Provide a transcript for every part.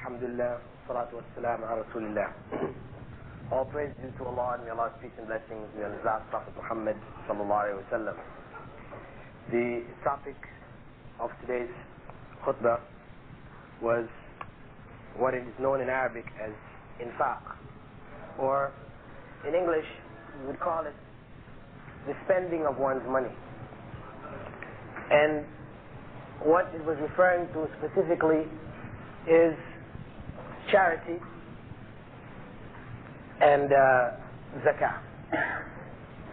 Alhamdulillah, salatu wassalam ala Rasulillah. All praise due to Allah, and may Allah's peace and blessings be on His last Prophet Muhammad sallallahu alayhi wa sallam. The topic of today's khutbah was what is known in Arabic as infaq, or in English we would call it the spending of one's money. And what it was referring to specifically is charity and zakah.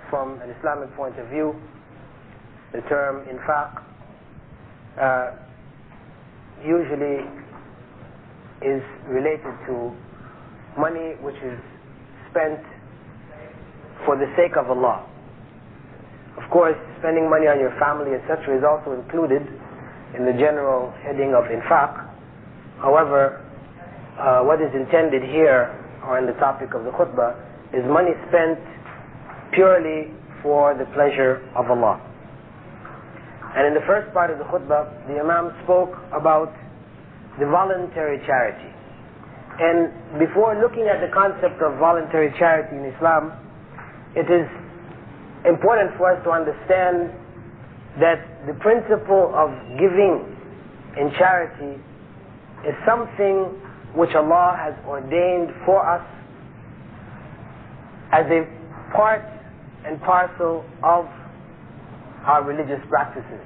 From an Islamic point of view, the term infaq usually is related to money which is spent for the sake of Allah. Of course, spending money on your family, etc., is also included in the general heading of infaq. However, what is intended here, or in the topic of the khutbah, is money spent purely for the pleasure of Allah. And in the first part of the khutbah, the Imam spoke about the voluntary charity. And before looking at the concept of voluntary charity in Islam, it is important for us to understand that the principle of giving in charity is something which Allah has ordained for us as a part and parcel of our religious practices,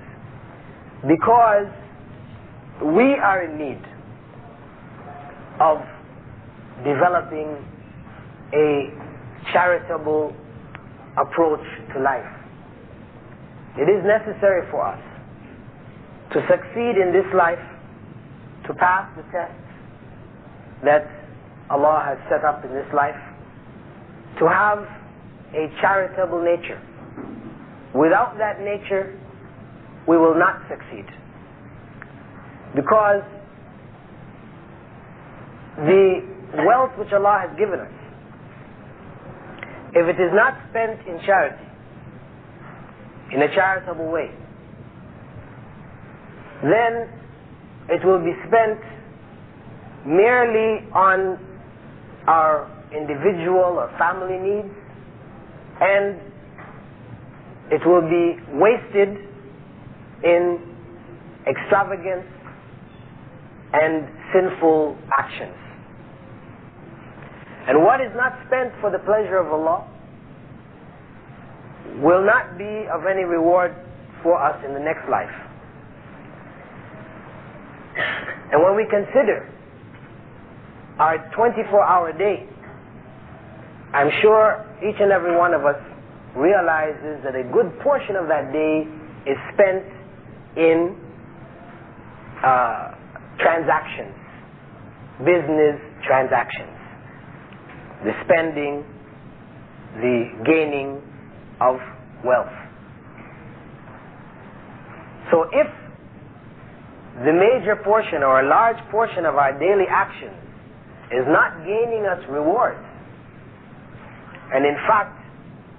because we are in need of developing a charitable approach to life. It is necessary for us to succeed in this life, to pass the tests that Allah has set up in this life, to have a charitable nature. Without that nature, we will not succeed. Because the wealth which Allah has given us, if it is not spent in charity, in a charitable way, then it will be spent merely on our individual or family needs, and it will be wasted in extravagance and sinful actions. And what is not spent for the pleasure of Allah will not be of any reward for us in the next life. And when we consider our 24-hour day, I'm sure each and every one of us realizes that a good portion of that day is spent in transactions, business transactions, the spending, the gaining of wealth. So if the major portion or a large portion of our daily actions is not gaining us rewards, and in fact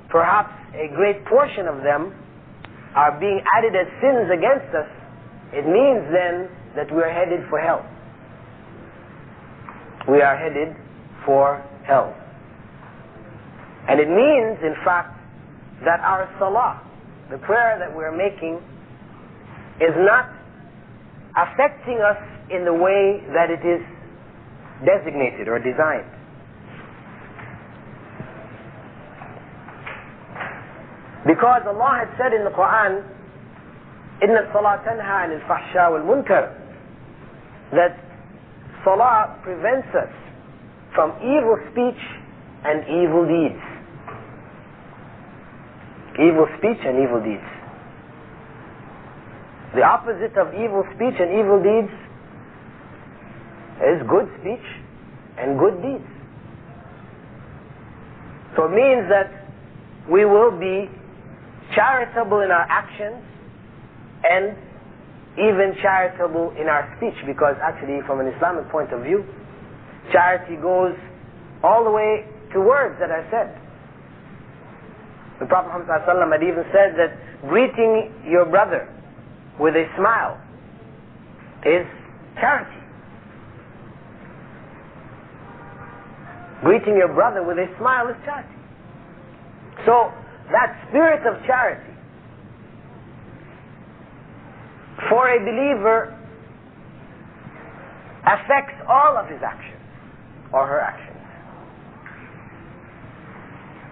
perhaps a great portion of them are being added as sins against us, it means then that we are headed for hell. We are headed for hell. And it means, in fact, that our salah, the prayer that we are making, is not affecting us in the way that it is designated or designed. Because Allah had said in the Qur'an, إِنَّ الصَّلَاةَ تَنْهَى عَنِ الْفَحْشَاءِ وَالْمُنْكَرِ, that salah prevents us from evil speech and evil deeds. Evil speech and evil deeds. The opposite of evil speech and evil deeds is good speech and good deeds. So it means that we will be charitable in our actions and even charitable in our speech, because actually from an Islamic point of view, charity goes all the way to words that are said. The Prophet Muhammad ﷺ had even said that greeting your brother with a smile is charity. Greeting your brother with a smile is charity. So, that spirit of charity for a believer affects all of his actions or her actions.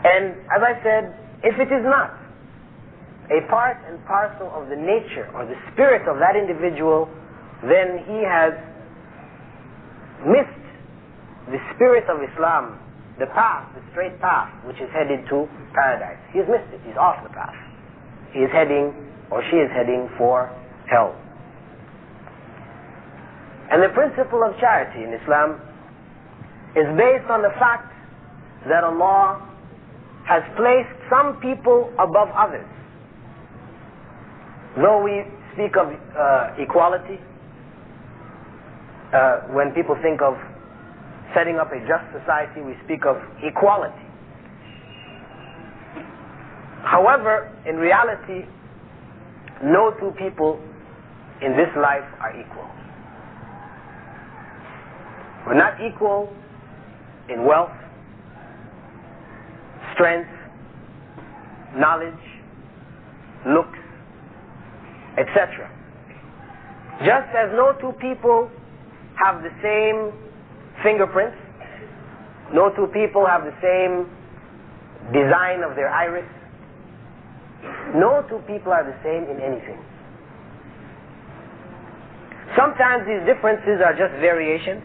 And as I said, if it is not a part and parcel of the nature or the spirit of that individual, then he has missed the spirit of Islam, the path, the straight path, which is headed to paradise. He has missed it. He's off the path. He is heading, or she is heading, for hell. And the principle of charity in Islam is based on the fact that Allah has placed some people above others. Though we speak of equality, when people think of setting up a just society, we speak of equality. However, in reality, no two people in this life are equal. We're not equal in wealth, strength, knowledge, looks, etc. Just as no two people have the same fingerprints, no two people have the same design of their iris, no two people are the same in anything. Sometimes these differences are just variations,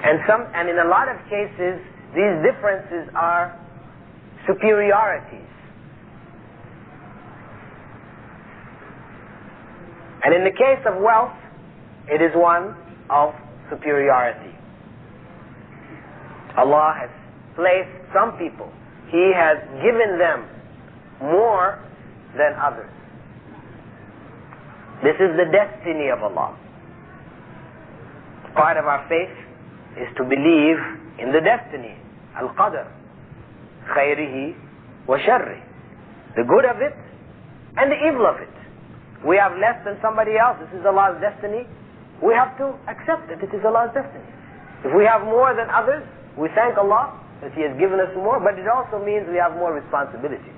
and in a lot of cases these differences are superiorities. And in the case of wealth, it is one of superiority. Allah has placed some people, He has given them more than others. This is the destiny of Allah. Part of our faith is to believe in the destiny, al-qadr, khayrihi wa sharri, the good of it and the evil of it. We have less than somebody else. This is Allah's destiny. We have to accept that it is Allah's destiny. If we have more than others, we thank Allah that He has given us more, but it also means we have more responsibilities.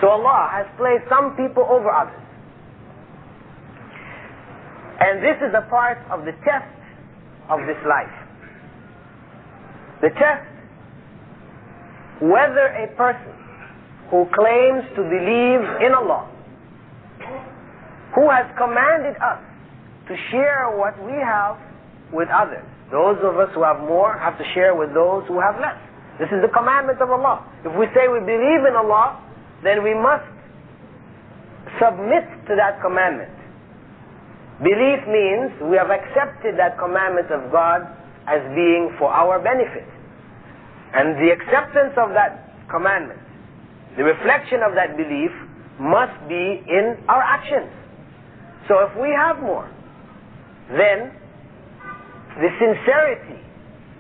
So Allah has placed some people over others. And this is a part of the test of this life. The test whether a person who claims to believe in Allah, who has commanded us to share what we have with others. Those of us who have more have to share with those who have less. This is the commandment of Allah. If we say we believe in Allah, then we must submit to that commandment. Belief means we have accepted that commandment of God as being for our benefit. And the acceptance of that commandment, the reflection of that belief, must be in our actions. So if we have more, then the sincerity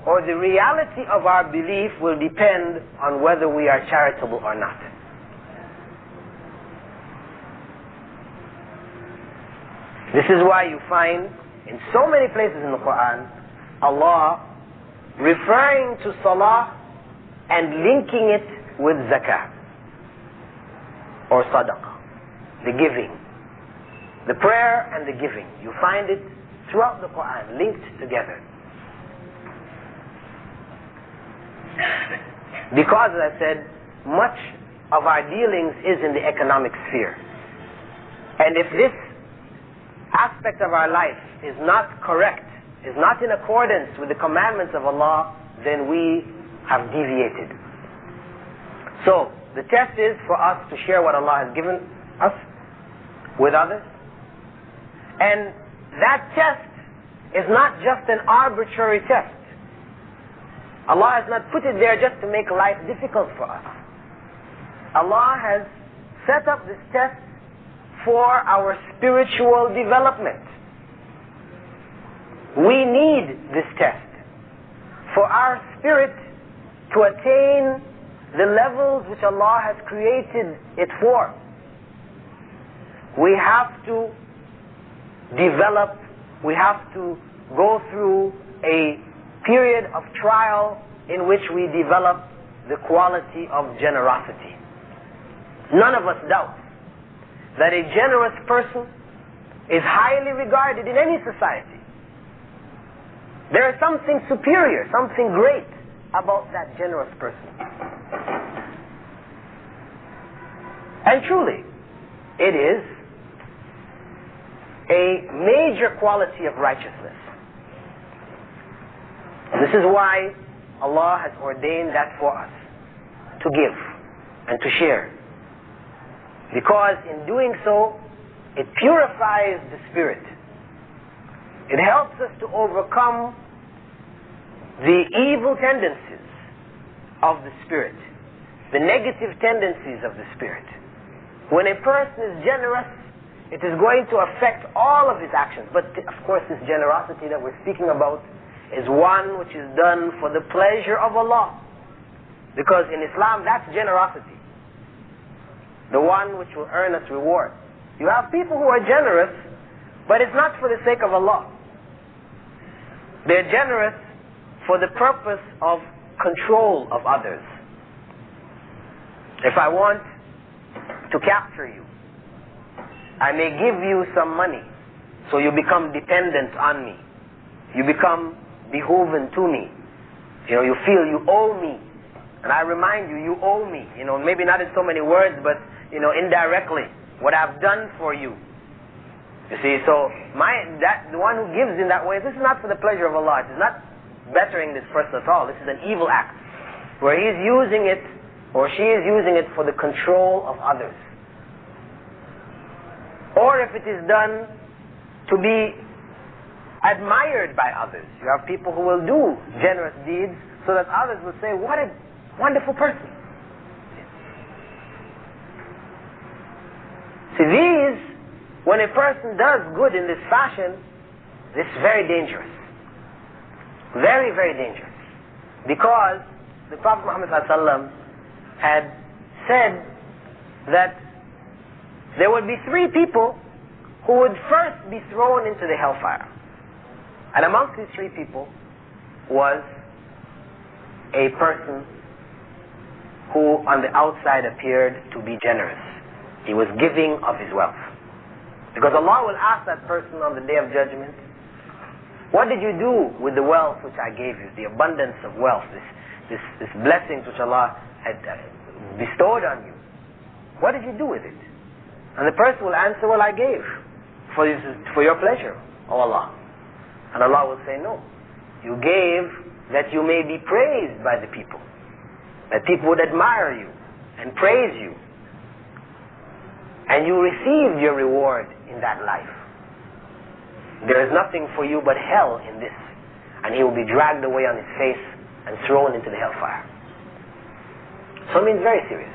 or the reality of our belief will depend on whether we are charitable or not. This is why you find in so many places in the Qur'an Allah referring to salah and linking it with zakah or sadaqah, the giving, the prayer and the giving. You find it throughout the Qur'an linked together. Because, as I said, much of our dealings is in the economic sphere. And if this aspect of our life is not correct, is not in accordance with the commandments of Allah, then we have deviated. So, the test is for us to share what Allah has given us with others. And that test is not just an arbitrary test. Allah has not put it there just to make life difficult for us. Allah has set up this test for our spiritual development. We need this test for our spirit to attain the levels which Allah has created it for. We have to develop, we have to go through a period of trial in which we develop the quality of generosity. None of us doubt that a generous person is highly regarded in any society. There is something superior, something great about that generous person. And truly, it is a major quality of righteousness. This is why Allah has ordained that for us, to give and to share. Because in doing so, it purifies the spirit. It helps us to overcome the evil tendencies of the spirit, the negative tendencies of the spirit. When a person is generous, it is going to affect all of his actions. But of course, this generosity that we're speaking about is one which is done for the pleasure of Allah. Because in Islam, that's generosity, the one which will earn us reward. You have people who are generous, but it's not for the sake of Allah. They're generous for the purpose of control of others. If I want to capture you, I may give you some money, so you become dependent on me. You become beholden to me. You feel you owe me. And I remind you, you owe me. Maybe not in so many words, but indirectly, what I've done for you. You see, so the one who gives in that way, this is not for the pleasure of Allah. It is not bettering this person at all. This is an evil act, where he is using it, or she is using it for the control of others. Or if it is done to be admired by others. You have people who will do generous deeds so that others will say, what a wonderful person. See, when a person does good in this fashion, this is very dangerous. Very, very dangerous. Because the Prophet Muhammad ﷺ had said that there would be 3 people who would first be thrown into the hellfire. And amongst these 3 people was a person who on the outside appeared to be generous. He was giving of his wealth. Because Allah will ask that person on the Day of Judgment, what did you do with the wealth which I gave you, the abundance of wealth, this blessings which Allah had bestowed on you? What did you do with it? And the person will answer, well, I gave for your pleasure, O Allah. And Allah will say, no, you gave that you may be praised by the people, that people would admire you and praise you. And you received your reward in that life. There is nothing for you but hell in this. And he will be dragged away on his face and thrown into the hellfire. So it means very serious.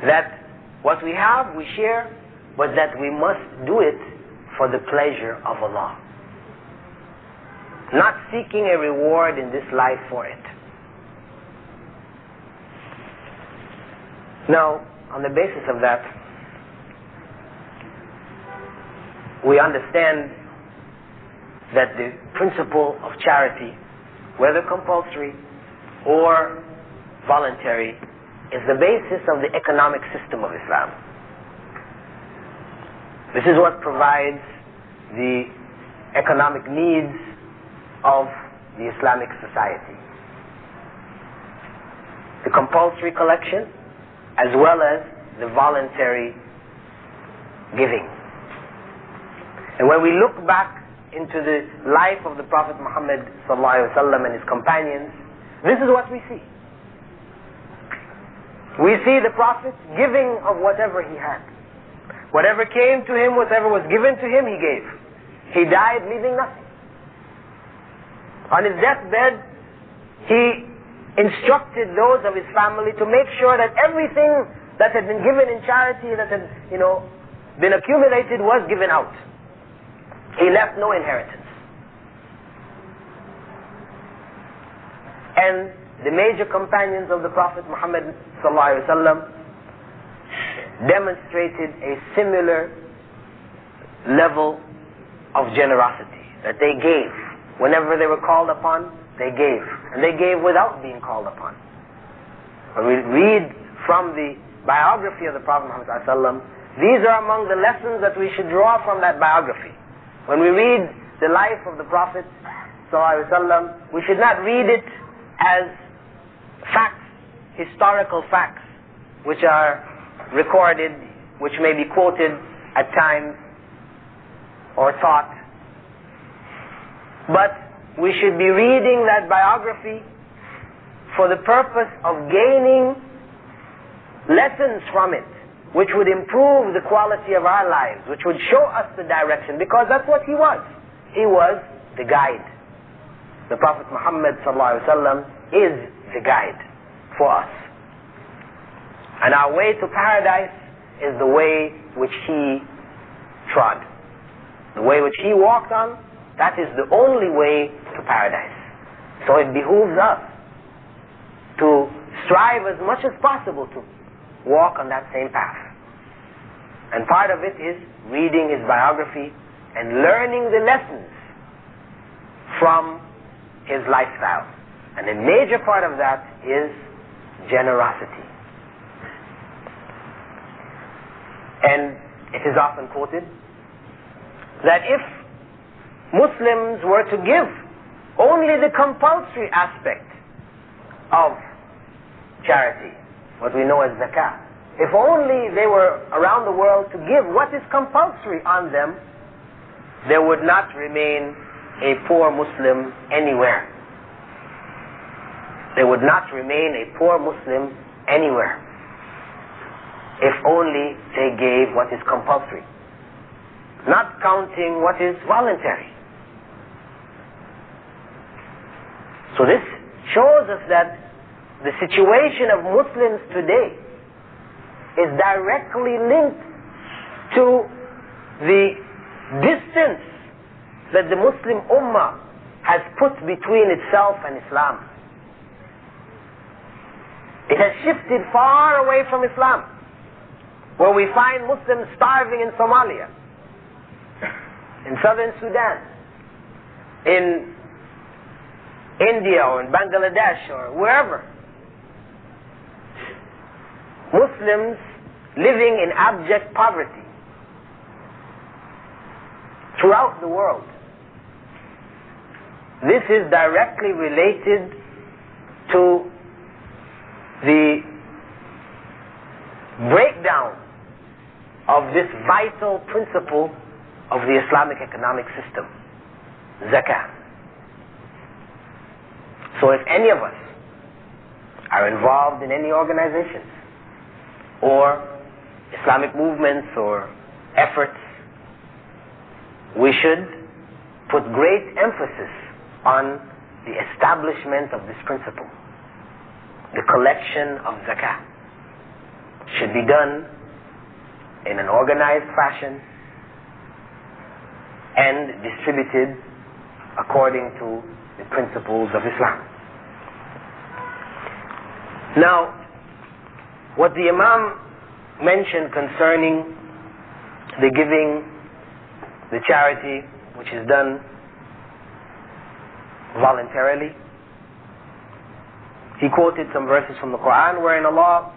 That what we have, we share, but that we must do it for the pleasure of Allah. Not seeking a reward in this life for it. Now, on the basis of that, we understand that the principle of charity, whether compulsory or voluntary, is the basis of the economic system of Islam. This is what provides the economic needs of the Islamic society. The compulsory collection, as well as the voluntary giving. And when we look back into the life of the Prophet Muhammad ﷺ and his companions, this is what we see. We see the Prophet giving of whatever he had. Whatever came to him, whatever was given to him, he gave. He died leaving nothing. On his deathbed, he instructed those of his family to make sure that everything that had been given in charity, that had been accumulated, was given out. He left no inheritance. And the major companions of the Prophet Muhammad ﷺ demonstrated a similar level of generosity, that they gave whenever they were called upon, they gave. And they gave without being called upon. When we read from the biography of the Prophet Muhammad ﷺ, these are among the lessons that we should draw from that biography. When we read the life of the Prophet ﷺ, we should not read it as facts, historical facts, which are recorded, which may be quoted at times or taught. But we should be reading that biography for the purpose of gaining lessons from it, which would improve the quality of our lives, which would show us the direction, because that's what he was. He was the guide. The Prophet Muhammad ﷺ is the guide for us. And our way to paradise is the way which he trod. The way which he walked on, that is the only way to paradise. So it behooves us to strive as much as possible to walk on that same path. And part of it is reading his biography and learning the lessons from his lifestyle. And a major part of that is generosity. And it is often quoted that if Muslims were to give only the compulsory aspect of charity, what we know as zakah, if only they were around the world to give what is compulsory on them, there would not remain a poor Muslim anywhere. There would not remain a poor Muslim anywhere if only they gave what is compulsory, not counting what is voluntary. So this shows us that the situation of Muslims today is directly linked to the distance that the Muslim Ummah has put between itself and Islam. It has shifted far away from Islam, where we find Muslims starving in Somalia, in southern Sudan, in India or in Bangladesh or wherever. Muslims living in abject poverty throughout the world. This is directly related to the breakdown of this vital principle of the Islamic economic system, zakah. So if any of us are involved in any organizations or Islamic movements or efforts, we should put great emphasis on the establishment of this principle. The collection of zakah should be done in an organized fashion and distributed according to the principles of Islam. Now, what the Imam mentioned concerning the giving, the charity, which is done voluntarily, he quoted some verses from the Qur'an wherein Allah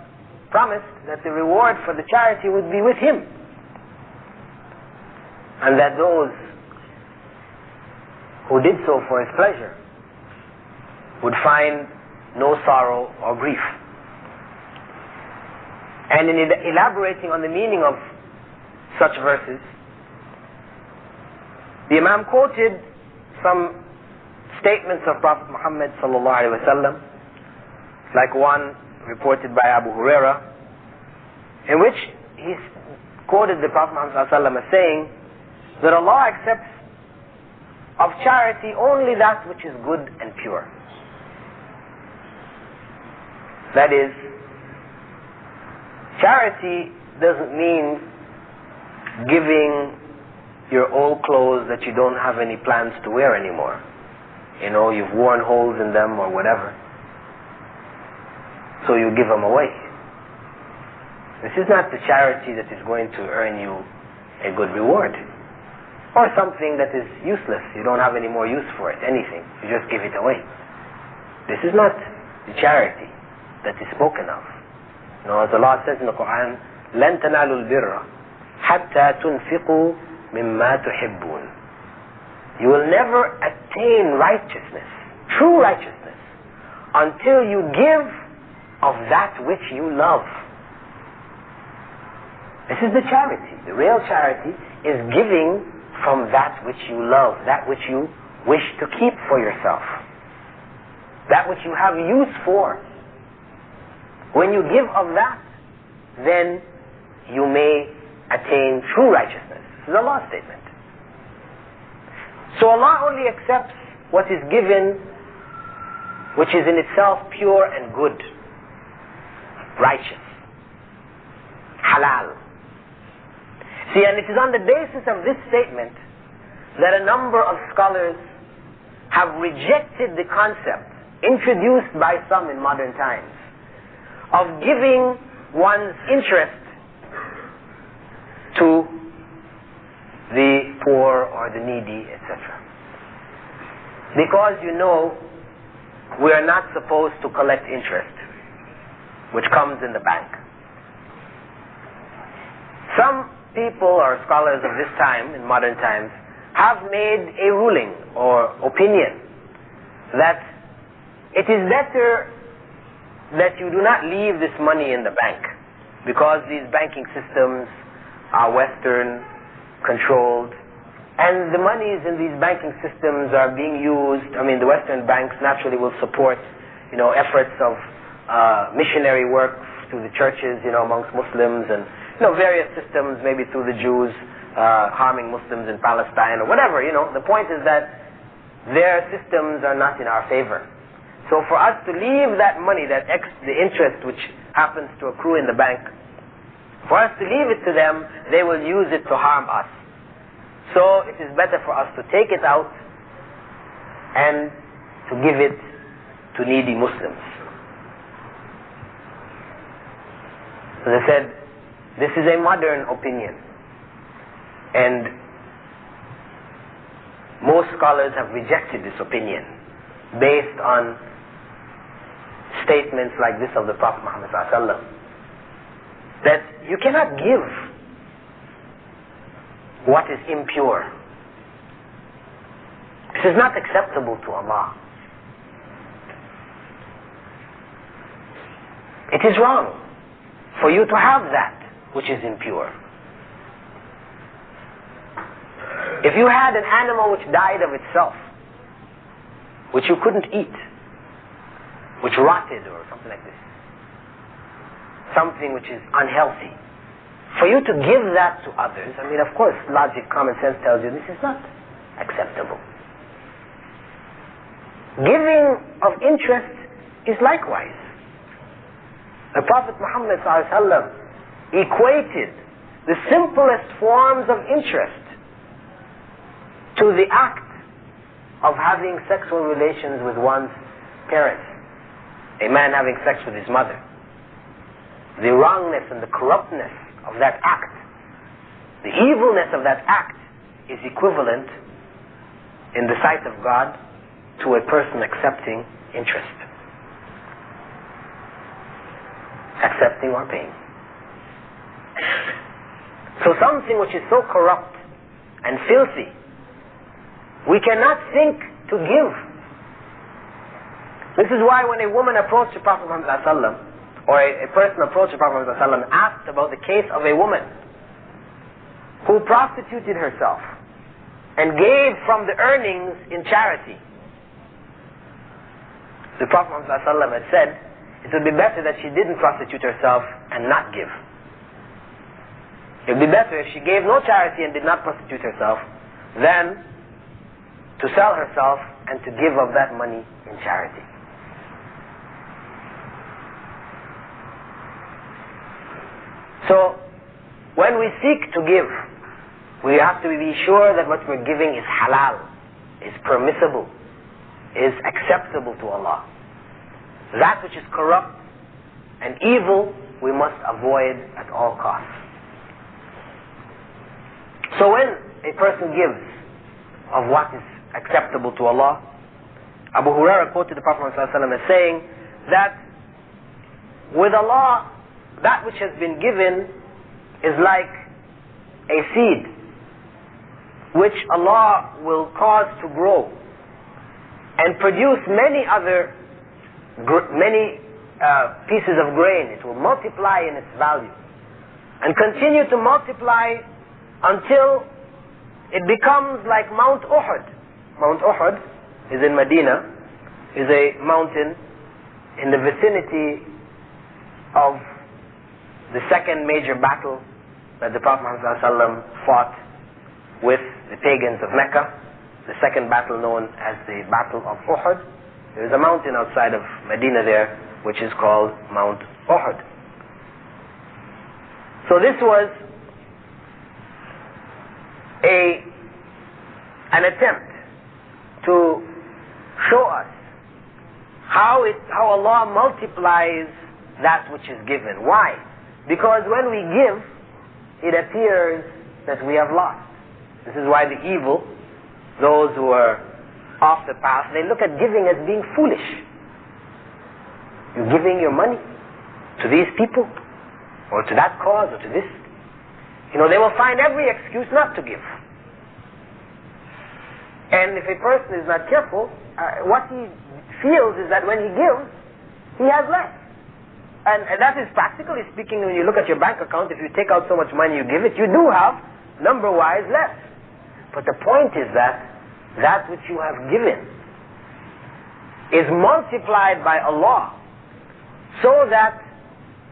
promised that the reward for the charity would be with him, and that those who did so for his pleasure would find no sorrow or grief. And in elaborating on the meaning of such verses, the Imam quoted some statements of Prophet Muhammad sallallahu alaihi wasallam, like one reported by Abu Hurairah, in which he quoted the Prophet Muhammad sallallahu alaihi wasallam as saying that Allah accepts of charity only that which is good and pure. That is, charity doesn't mean giving your old clothes that you don't have any plans to wear anymore. You know, you've worn holes in them or whatever, so you give them away. This is not the charity that is going to earn you a good reward. Or something that is useless, you don't have any more use for it, anything, you just give it away. This is not the charity that is spoken of. As Allah says in the Qur'an, لَن تَنَالُوا الْبِرَّ حَتَّى تُنْفِقُوا مِمَّا تُحِبُّونَ. You will never attain righteousness, true righteousness, until you give of that which you love. This is the charity. The real charity is giving from that which you love, that which you wish to keep for yourself, that which you have use for. When you give of that, then you may attain true righteousness. This is Allah's statement. So Allah only accepts what is given, which is in itself pure and good, righteous, halal. See, and it is on the basis of this statement that a number of scholars have rejected the concept introduced by some in modern times of giving one's interest to the poor or the needy, etc. Because we are not supposed to collect interest, which comes in the bank. Some people or scholars of this time, in modern times, have made a ruling or opinion that it is better that you do not leave this money in the bank, because these banking systems are Western controlled, and the monies in these banking systems are being used. The Western banks naturally will support efforts of missionary work to the churches amongst Muslims, and various systems, maybe through the Jews harming Muslims in Palestine or whatever. The point is that their systems are not in our favor. So for us to leave that money, the interest which happens to accrue in the bank, for us to leave it to them, they will use it to harm us. So it is better for us to take it out and to give it to needy Muslims. As I said, this is a modern opinion, and most scholars have rejected this opinion based on statements like this of the Prophet Muhammad ﷺ, that you cannot give what is impure. This is not acceptable to Allah. It is wrong for you to have that which is impure. If you had an animal which died of itself, which you couldn't eat, which rotted or something like this, something which is unhealthy, for you to give that to others, of course, logic, common sense tells you this is not acceptable. Giving of interest is likewise. The Prophet Muhammad ﷺ equated the simplest forms of interest to the act of having sexual relations with one's parents. A man having sex with his mother. The wrongness and the corruptness of that act, the evilness of that act, is equivalent in the sight of God to a person accepting interest, accepting or paying. So something which is so corrupt and filthy, we cannot think to give. This is why when a woman approached the Prophet Muhammad ﷺ, or a person approached the Prophet ﷺ, asked about the case of a woman who prostituted herself and gave from the earnings in charity. The Prophet Muhammad ﷺ had said, it would be better that she didn't prostitute herself and not give. It would be better if she gave no charity and did not prostitute herself than to sell herself and to give of that money in charity. So, when we seek to give, we have to be sure that what we're giving is halal, is permissible, is acceptable to Allah. That which is corrupt and evil, we must avoid at all costs. So when a person gives of what is acceptable to Allah, Abu Hurairah quoted the Prophet ﷺ as saying that with Allah, that which has been given is like a seed which Allah will cause to grow and produce many other pieces of grain. It will multiply in its value and continue to multiply until it becomes like Mount Uhud. Mount Uhud is in Medina, is a mountain in the vicinity of the second major battle that the Prophet ﷺ fought with the pagans of Mecca, the second battle known as the Battle of Uhud. There is a mountain outside of Medina there which is called Mount Uhud. So this was an attempt to show us how Allah multiplies that which is given. Why? Because when we give, it appears that we have lost. This is why the evil, those who are off the path, they look at giving as being foolish. You're giving your money to these people, or to that cause, or to this. They will find every excuse not to give. And if a person is not careful, what he feels is that when he gives, he has less. And that is practically speaking, when you look at your bank account, if you take out so much money you give it, you do have, number-wise, less. But the point is that which you have given is multiplied by Allah, so that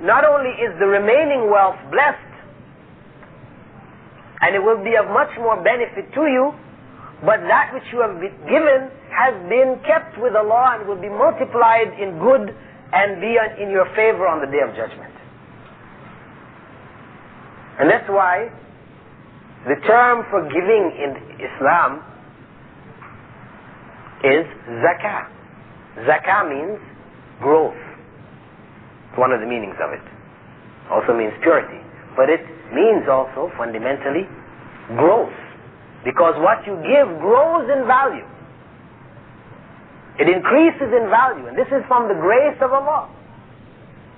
not only is the remaining wealth blessed, and it will be of much more benefit to you, but that which you have been given has been kept with Allah and will be multiplied in good and be in your favor on the Day of Judgment. And that's why the term for giving in Islam is zakah. Zakah means growth. It's one of the meanings of it. Also means purity. But it means also, fundamentally, growth. Because what you give grows in value. It increases in value. And this is from the grace of Allah.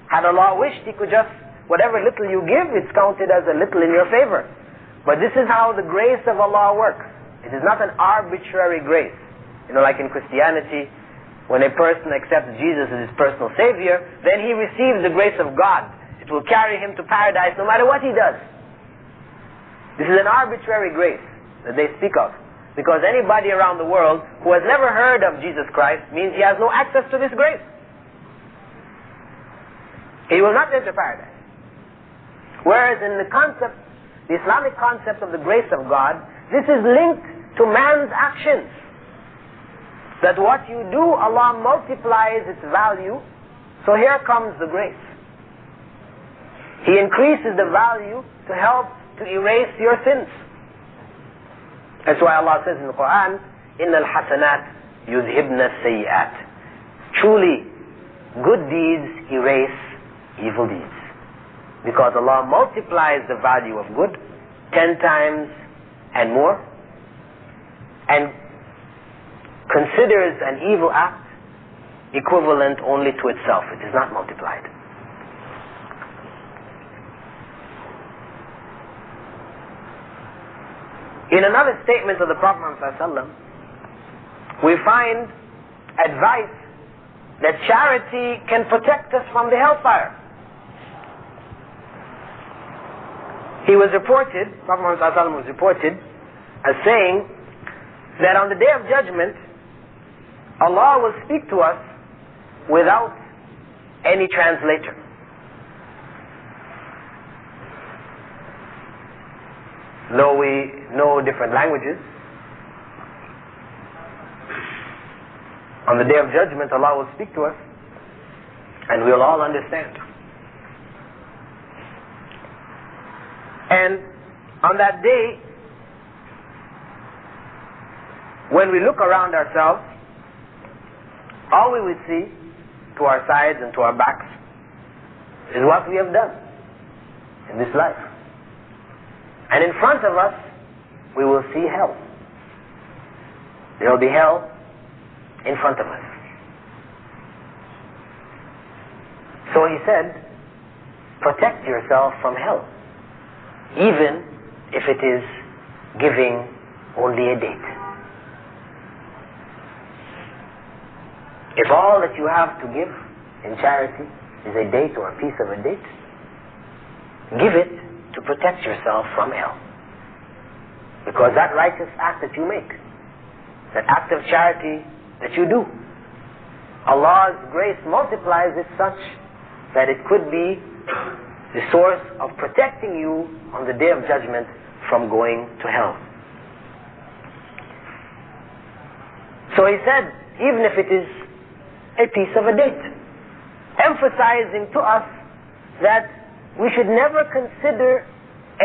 Had Allah wished, He could just, whatever little you give, it's counted as a little in your favor. But this is how the grace of Allah works. It is not an arbitrary grace. Like in Christianity, when a person accepts Jesus as his personal Savior, then he receives the grace of God. It will carry him to paradise no matter what he does. This is an arbitrary grace that they speak of. Because anybody around the world who has never heard of Jesus Christ means he has no access to this grace. He will not enter paradise. Whereas in the Islamic concept of the grace of God, this is linked to man's actions. That what you do, Allah multiplies its value. So here comes the grace. He increases the value to help to erase your sins. That's why Allah says in the Qur'an, إِنَّ الْحَسَنَاتِ يُذْهِبْنَ السَّيِّئَاتِ. Truly, good deeds erase evil deeds. Because Allah multiplies the value of good 10 times and more, and considers an evil act equivalent only to itself. It is not multiplied. In another statement of the Prophet ﷺ, we find advice that charity can protect us from the hellfire. He was reported, Prophet ﷺ was reported as saying that on the Day of Judgment, Allah will speak to us without any translator. Though we know different languages, on the Day of Judgment Allah will speak to us and we'll all understand. And on that day, when we look around ourselves, all we will see to our sides and to our backs is what we have done in this life. And in front of us we will see hell. There will be hell in front of us. So he said, protect yourself from hell, even if it is giving only a date. If all that you have to give in charity is a date or a piece of a date, give it to protect yourself from hell. Because that righteous act that you make, that act of charity that you do, Allah's grace multiplies it such that it could be the source of protecting you on the Day of Judgment from going to hell. So he said, even if it is a piece of a date, emphasizing to us that we should never consider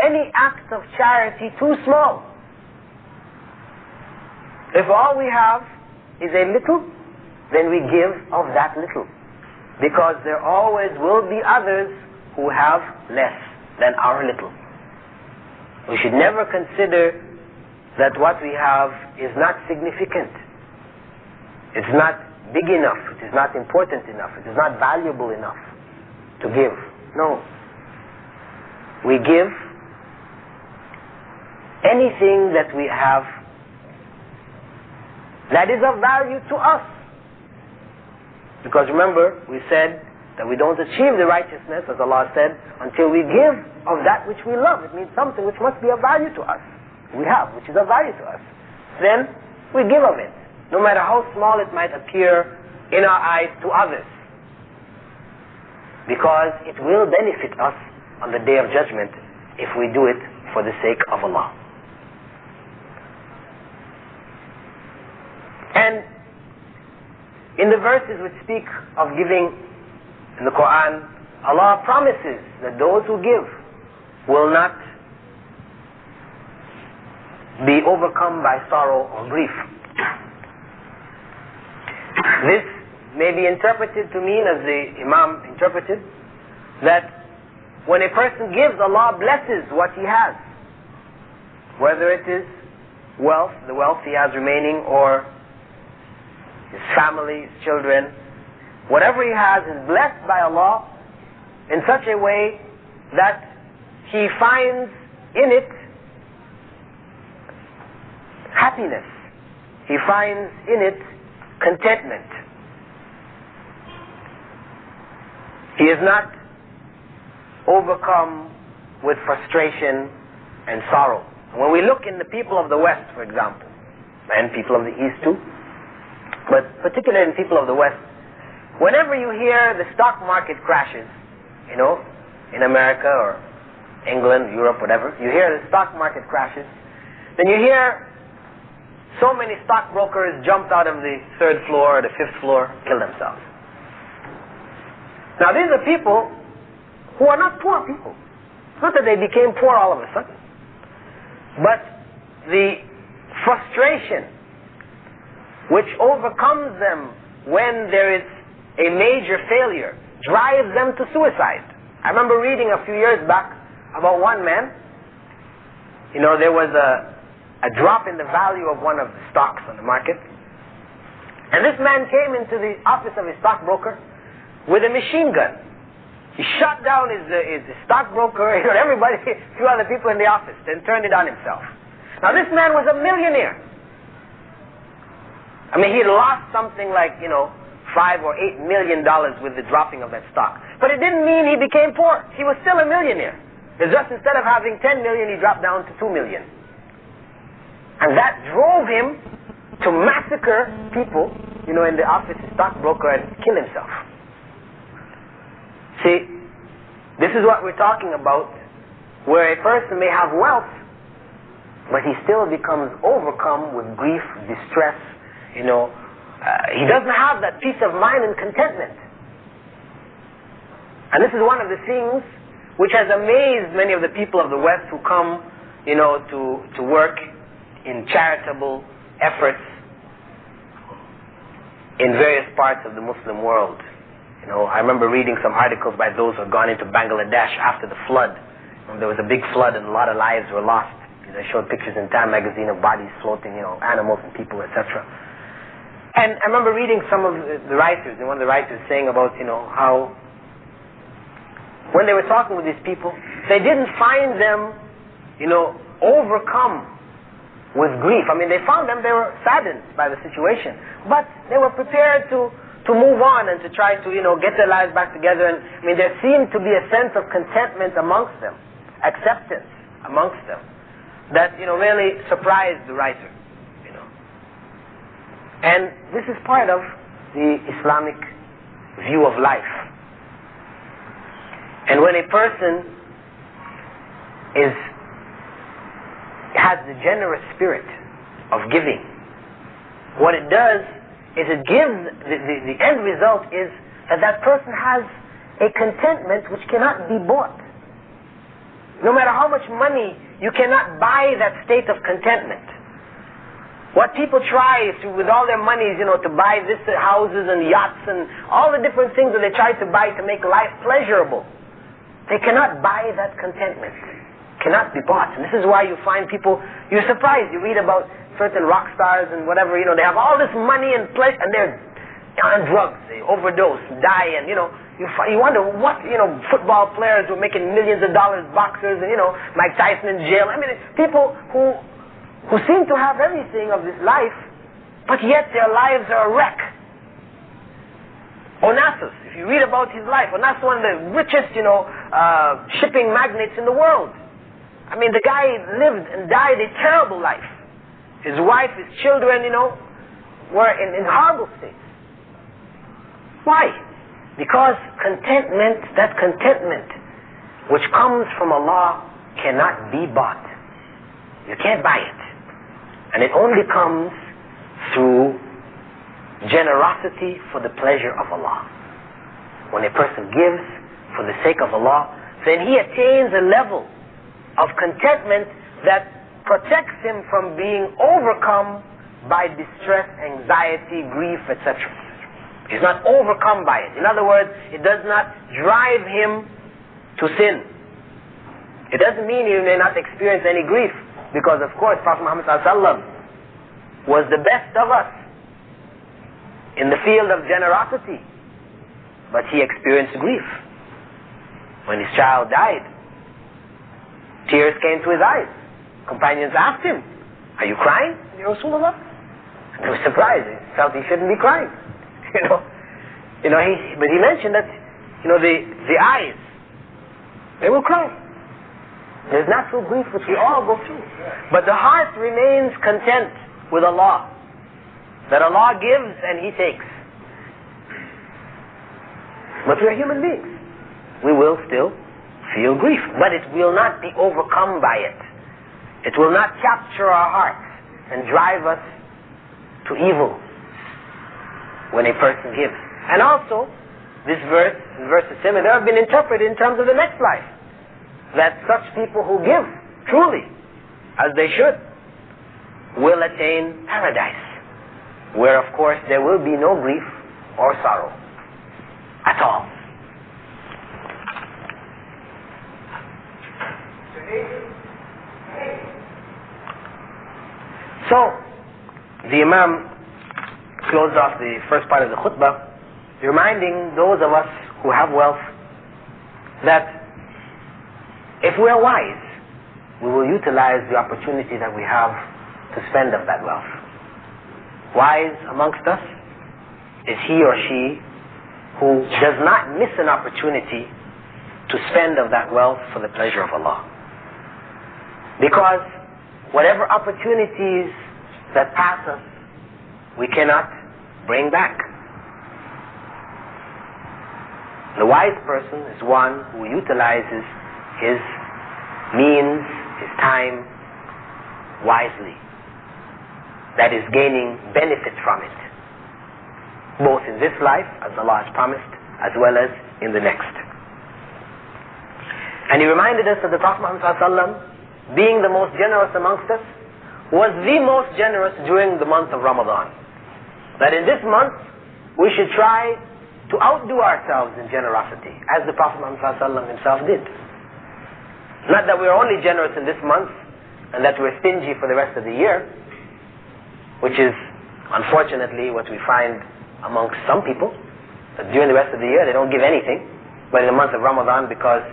any act of charity too small. If all we have is a little, then we give of that little, because there always will be others who have less than our little. We should never consider that what we have is not significant. It's not big enough, it is not important enough, it is not valuable enough to give. No. We give anything that we have that is of value to us. Because remember, we said that we don't achieve the righteousness, as Allah said, until we give of that which we love. It means something which must be of value to us. We have, which is of value to us. Then we give of it, no matter how small it might appear in our eyes to others. Because it will benefit us on the Day of Judgment if we do it for the sake of Allah. And in the verses which speak of giving in the Qur'an, Allah promises that those who give will not be overcome by sorrow or grief. This may be interpreted to mean, as the Imam interpreted, that when a person gives, Allah blesses what he has, whether it is wealth, the wealth he has remaining, or his family, his children. Whatever he has is blessed by Allah in such a way that he finds in it happiness. He finds in it contentment. He is not overcome with frustration and sorrow. When we look in the people of the West, for example, and people of the East too, but particularly in people of the West, whenever you hear the stock market crashes, you know, in America or England, Europe, whatever, you hear the stock market crashes, then you hear so many stockbrokers jumped out of the 3rd floor or the 5th floor, kill themselves. Now these are people who are not poor people. It's not that they became poor all of a sudden. But the frustration which overcomes them when there is a major failure drives them to suicide. I remember reading a few years back about one man. You know, there was a drop in the value of one of the stocks on the market. And this man came into the office of his stockbroker with a machine gun. He shot down his stockbroker, you know, everybody, a few other people in the office, then turned it on himself. Now this man was a millionaire. I mean, he lost something like, you know, $5 or $8 million with the dropping of that stock. But it didn't mean he became poor. He was still a millionaire. It's just instead of having 10 million, he dropped down to 2 million. And that drove him to massacre people, you know, in the office, his stockbroker, and kill himself. See, this is what we're talking about, where a person may have wealth, but he still becomes overcome with grief, distress, you know. He doesn't have that peace of mind and contentment. And this is one of the things which has amazed many of the people of the West who come, you know, to work in charitable efforts in various parts of the Muslim world. You know, I remember reading some articles by those who had gone into Bangladesh after the flood. When there was a big flood and a lot of lives were lost. They showed pictures in Time magazine of bodies floating, animals and people, etc. And I remember reading some of the writers, and one of the writers saying about, how when they were talking with these people, they didn't find them, overcome with grief. I mean, they found them, they were saddened by the situation, but they were prepared to move on and to try to, get their lives back together. And I mean, there seemed to be a sense of contentment amongst them, acceptance amongst them, that, really surprised the writer, And this is part of the Islamic view of life. And when a person has the generous spirit of giving, what it does is it gives, the end result is that person has a contentment which cannot be bought. No matter how much money, you cannot buy that state of contentment. What people try to, with all their monies, to buy this, houses and yachts and all the different things that they try to buy to make life pleasurable, they cannot buy that contentment. Cannot be bought. And this is why you find people, you're surprised, you read about certain rock stars and whatever, they have all this money and pleasure, and they're on drugs, they overdose, die, and you wonder what, football players who are making millions of dollars, boxers, and Mike Tyson in jail. I mean, people who seem to have everything of this life, but yet their lives are a wreck. Onassis, if you read about his life, Onassis, one of the richest, shipping magnates in the world. I mean, the guy lived and died a terrible life. His wife, his children, were in horrible states. Why? Because contentment, that contentment which comes from Allah cannot be bought. You can't buy it. And it only comes through generosity for the pleasure of Allah. When a person gives for the sake of Allah, then he attains a level of contentment that protects him from being overcome by distress, anxiety, grief, etc. He's not overcome by it. In other words, it does not drive him to sin. It doesn't mean he may not experience any grief, because of course Prophet Muhammad ﷺ was the best of us in the field of generosity, but he experienced grief. When his child died, tears came to his eyes. Companions asked him, "Are you crying, Ya Rasulullah?" And they were surprised. He felt he shouldn't be crying. But he mentioned that, the eyes, they will cry. There's natural grief which we all go through. But the heart remains content with Allah. That Allah gives and He takes. But we are human beings. We will still feel grief, but it will not be overcome by it. It will not capture our hearts and drive us to evil when a person gives. And also, this verse and verses similar have been interpreted in terms of the next life. That such people who give truly, as they should, will attain paradise, where of course there will be no grief or sorrow at all. So, the Imam closed off the first part of the khutbah, reminding those of us who have wealth that if we are wise, we will utilize the opportunity that we have to spend of that wealth. Wise amongst us is he or she who does not miss an opportunity to spend of that wealth for the pleasure of Allah. Because whatever opportunities that pass us, we cannot bring back. The wise person is one who utilizes his means, his time wisely. That is gaining benefit from it, both in this life, as Allah has promised, as well as in the next. And he reminded us that the Prophet Muhammad ﷺ, being the most generous amongst us, was the most generous during the month of Ramadan. That in this month, we should try to outdo ourselves in generosity, as the Prophet Muhammad ﷺ himself did. Not that we are only generous in this month, and that we're stingy for the rest of the year, which is unfortunately what we find amongst some people, that during the rest of the year they don't give anything, but in the month of Ramadan, because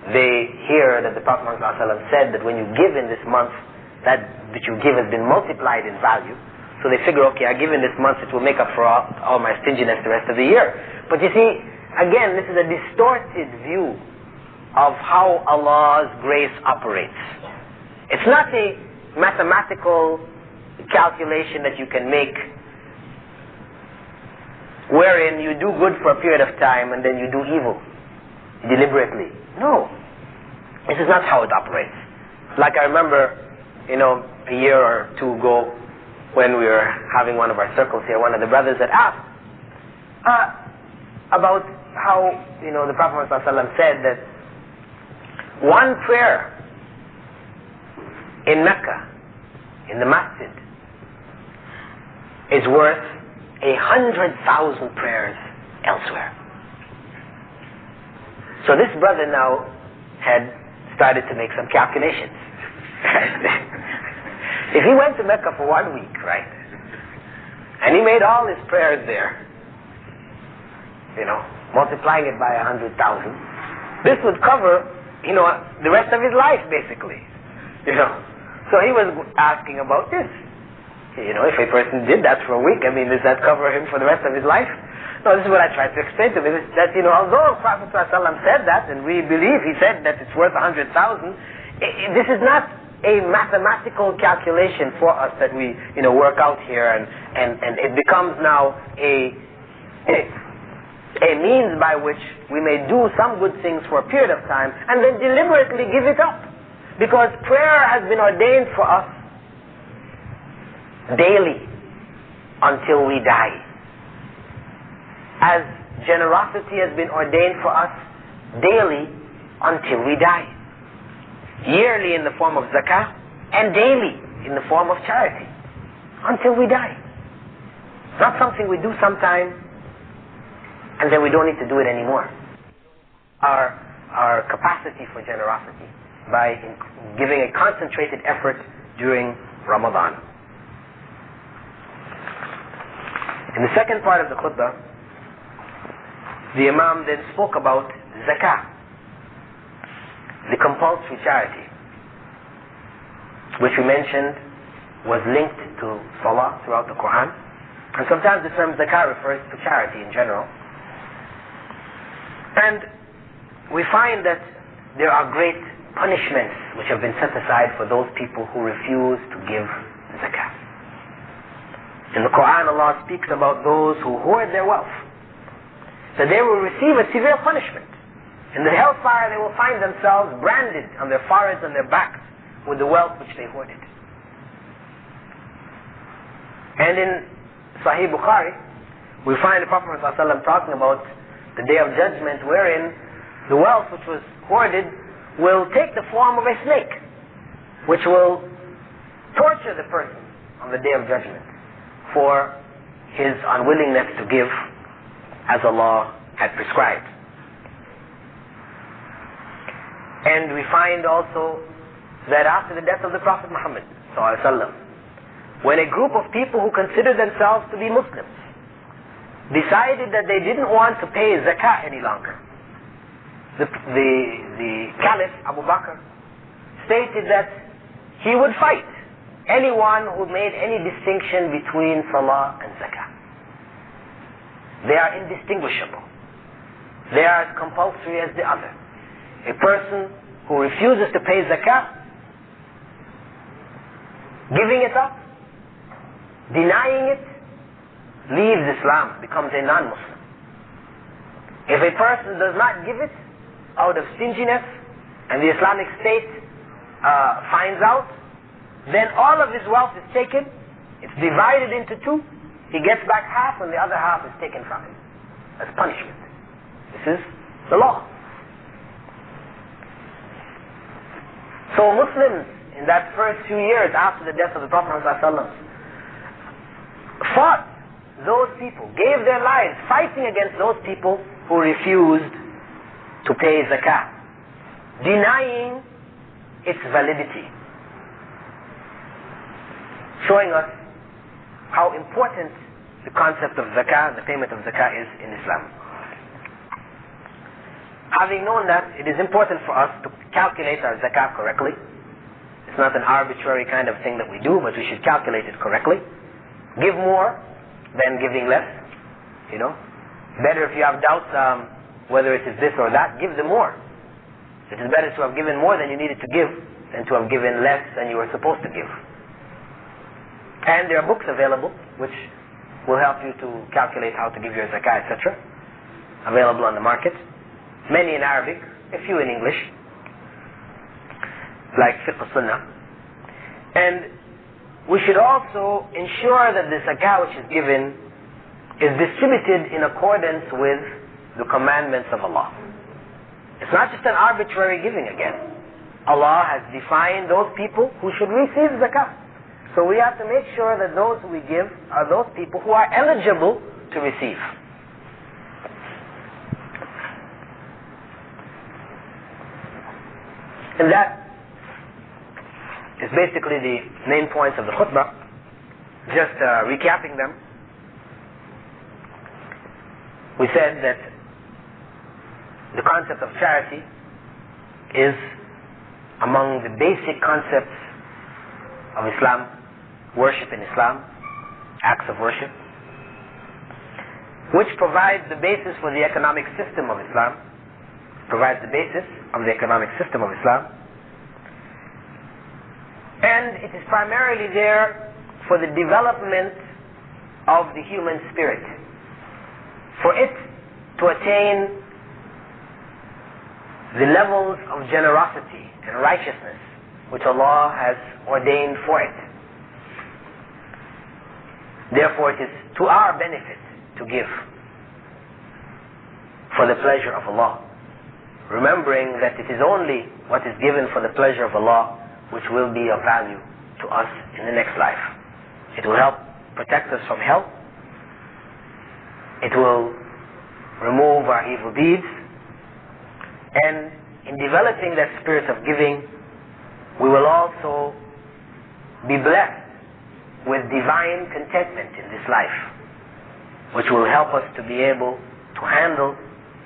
they hear that the Prophet ﷺ said that when you give in this month, that you give has been multiplied in value. So they figure, okay, I give in this month, it will make up for all my stinginess the rest of the year. But you see, again, this is a distorted view of how Allah's grace operates. It's not a mathematical calculation that you can make wherein you do good for a period of time and then you do evil deliberately. No. This is not how it operates. Like I remember, a year or two ago when we were having one of our circles here, one of the brothers had asked about how, the Prophet ﷺ said that one prayer in Mecca, in the masjid, is worth 100,000 prayers elsewhere. So this brother now had started to make some calculations. If he went to Mecca for 1 week, right, and he made all his prayers there, multiplying it by 100,000, this would cover, the rest of his life, basically. So he was asking about this. If a person did that for a week, does that cover him for the rest of his life? No, this is what I tried to explain to him, is that, although Prophet ﷺ said that, and we believe he said that it's worth 100,000, this is not a mathematical calculation for us that we, work out here, and it becomes now a means by which we may do some good things for a period of time, and then deliberately give it up. Because prayer has been ordained for us daily until we die. As generosity has been ordained for us daily until we die. Yearly in the form of zakah, and daily in the form of charity, until we die. Not something we do sometime, and then we don't need to do it anymore. Our capacity for generosity by giving a concentrated effort during Ramadan. In the second part of the khutbah, the Imam then spoke about zakah, the compulsory charity, which we mentioned was linked to salah throughout the Qur'an. And sometimes the term zakah refers to charity in general. And we find that there are great punishments which have been set aside for those people who refuse to give zakah. In the Qur'an, Allah speaks about those who hoard their wealth, that they will receive a severe punishment. In the hellfire, they will find themselves branded on their foreheads and their backs with the wealth which they hoarded. And in Sahih Bukhari, we find the Prophet ﷺ talking about the Day of Judgment, wherein the wealth which was hoarded will take the form of a snake, which will torture the person on the Day of Judgment for his unwillingness to give as Allah had prescribed. And we find also that after the death of the Prophet Muhammad ﷺ, when a group of people who considered themselves to be Muslims decided that they didn't want to pay zakah any longer, the Caliph Abu Bakr stated that he would fight anyone who made any distinction between salah and zakah. They are indistinguishable. They are as compulsory as the other. A person who refuses to pay zakah, giving it up, denying it, leaves Islam, becomes a non-Muslim. If a person does not give it out of stinginess, and the Islamic State finds out, then all of his wealth is taken, it's divided into two, he gets back half and the other half is taken from him as punishment. This is the law. So Muslims in that first few years after the death of the Prophet ﷺ fought those people, gave their lives fighting against those people who refused to pay zakah, denying its validity. showing us how important the concept of zakah and the payment of zakah is in Islam. Having known that, it is important for us to calculate our zakah correctly. It's not an arbitrary kind of thing that we do, but we should calculate it correctly. Give more than giving less. Better if you have doubts whether it is this or that, give them more. It is better to have given more than you needed to give than to have given less than you were supposed to give. And there are books available which will help you to calculate how to give your zakah, etc. Available on the market. Many in Arabic, a few in English, like Fiqh Sunnah. And we should also ensure that the zakah which is given is distributed in accordance with the commandments of Allah. It's not just an arbitrary giving again. Allah has defined those people who should receive zakah. So we have to make sure that those who we give are those people who are eligible to receive. And that is basically the main points of the khutbah. Just recapping them. We said that the concept of charity is among the basic concepts of Islam, worship in Islam, acts of worship, which provides the basis for the economic system of Islam, provides the basis of the economic system of Islam. And it is primarily there for the development of the human spirit, for it to attain the levels of generosity and righteousness which Allah has ordained for it. Therefore, it is to our benefit to give for the pleasure of Allah, remembering that it is only what is given for the pleasure of Allah which will be of value to us in the next life. It will help protect us from hell. It will remove our evil deeds. And in developing that spirit of giving, we will also be blessed with divine contentment in this life, which will help us to be able to handle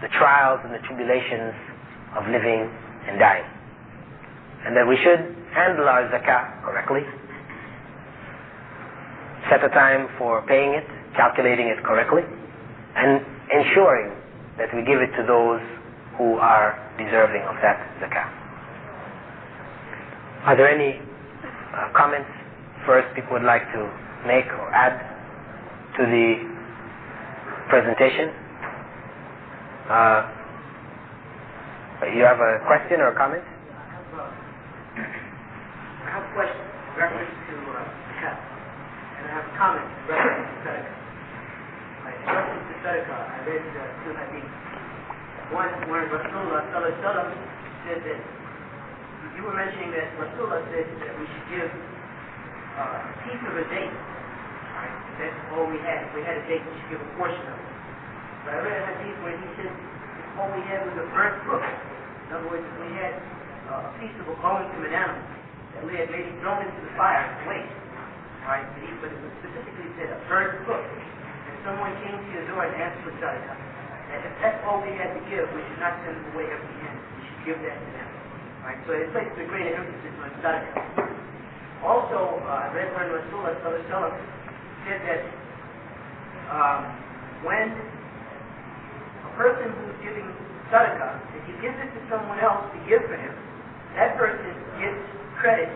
the trials and the tribulations of living and dying. And that we should handle our zakah correctly, set a time for paying it, calculating it correctly, and ensuring that we give it to those who are deserving of that zakah. Are there any comments first people would like to make or add to the presentation? You have a question or a comment? I have a question in reference to zakah, and I have a comment in reference to sadaqah. In reference to sadaqah, I read two hadiths. One, where Rasulullah said that, you were mentioning that Rasulullah said that we should give a piece of a date. Right? That's all we had. If we had a date, we should give a portion of it. But I read a hadith where he said all we had was a burnt book. In other words, we had a piece of a bone from an animal that we had maybe thrown into the fire to waste. Right? But it specifically said a burnt book. And someone came to your door and asked for sadaqah. And if that's all we had to give, we should not send them away empty-handed. We should give that to them. Right? So it places a greater emphasis on sadaqah. Also, I read where Rasulullah said that when a person who's giving sadaqah, if he gives it to someone else to give for him, that person gets credit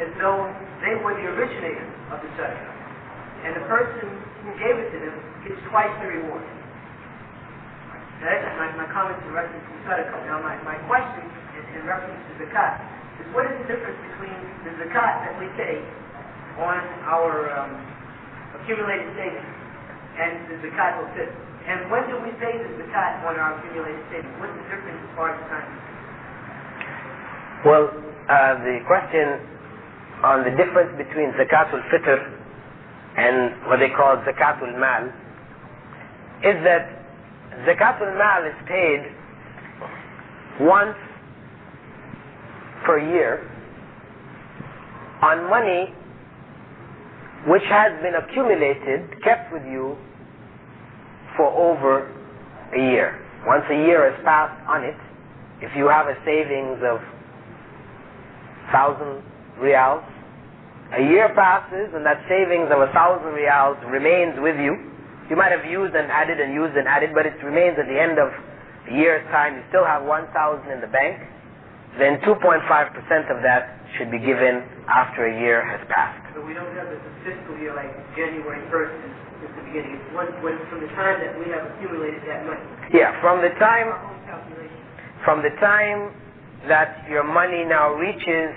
as though they were the originator of the sadaqah. And the person who gave it to them gets twice the reward. Now that's my comment in reference to sadaqah. Now my question in reference to zakat is, what is the difference between the zakat that we pay on our accumulated savings and the zakat of fitr? And when do we pay the zakat on our accumulated savings? What's the difference as far as time? Well, the question on the difference between zakatul fitr and what they call zakatul mal is that zakatul mal is paid once per year on money which has been accumulated, kept with you for over a year. Once a year has passed on it, if you have a savings of 1,000 riyals, a year passes and that savings of 1,000 riyals remains with you. You might have used and added and used and added, but it remains at the end of a year's time. You still have 1,000 in the bank. Then 2.5% of that should be given after a year has passed. So we don't have this fiscal year like January 1st is the beginning. It's from the time that we have accumulated that money. Yeah, from the time Our own calculation. from the time that your money now reaches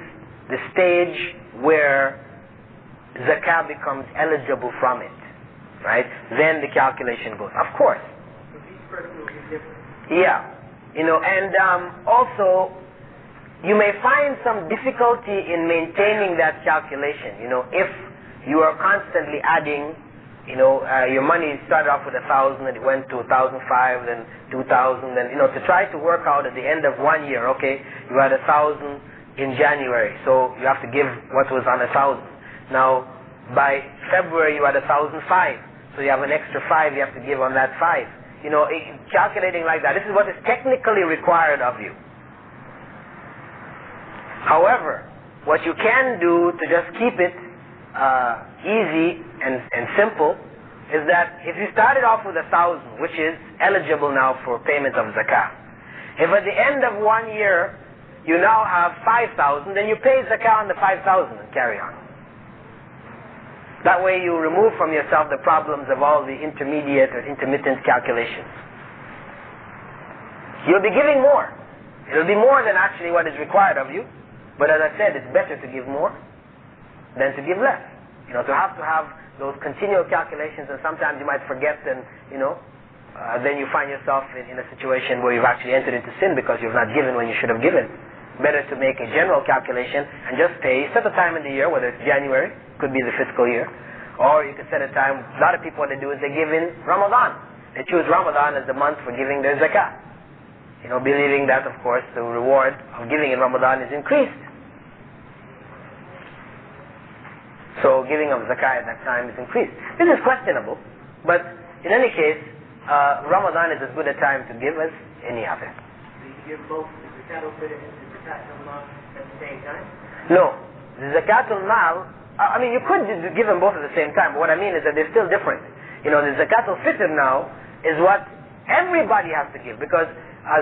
the stage where zakah becomes eligible from it, right? Then the calculation goes. Of course. So each person will be different. Yeah, and also you may find some difficulty in maintaining that calculation. If you are constantly adding, your money started off with 1,000 and it went to 1,005, then 2,000, then to try to work out at the end of 1 year. Okay, you had 1,000 in January, so you have to give what was on 1,000. Now by February you had 1,005, so you have an extra 5 you have to give on that 5. Calculating like that. This is what is technically required of you. However, what you can do to just keep it easy and simple is that if you started off with 1,000, which is eligible now for payment of zakah, if at the end of 1 year you now have 5,000, then you pay zakah on the 5,000 and carry on. That way you remove from yourself the problems of all the intermediate or intermittent calculations. You'll be giving more. It'll be more than actually what is required of you. But as I said, it's better to give more than to give less. To have those continual calculations, and sometimes you might forget, and then you find yourself in a situation where you've actually entered into sin because you've not given when you should have given. Better to make a general calculation and just pay. Set a time in the year, whether it's January, could be the fiscal year, or you could set a time. A lot of people, what they do is they give in Ramadan. They choose Ramadan as the month for giving their zakah. Believing that, of course, the reward of giving in Ramadan is increased. So giving of zakah at that time is increased. This is questionable, but in any case, Ramadan is as good a time to give as any other. So you give both the zakat al-fitr and the zakat al-mal at the same time? No, the zakat al-mal, you could give them both at the same time, but what I mean is that they're still different. The zakat al-fitr now is what everybody has to give, because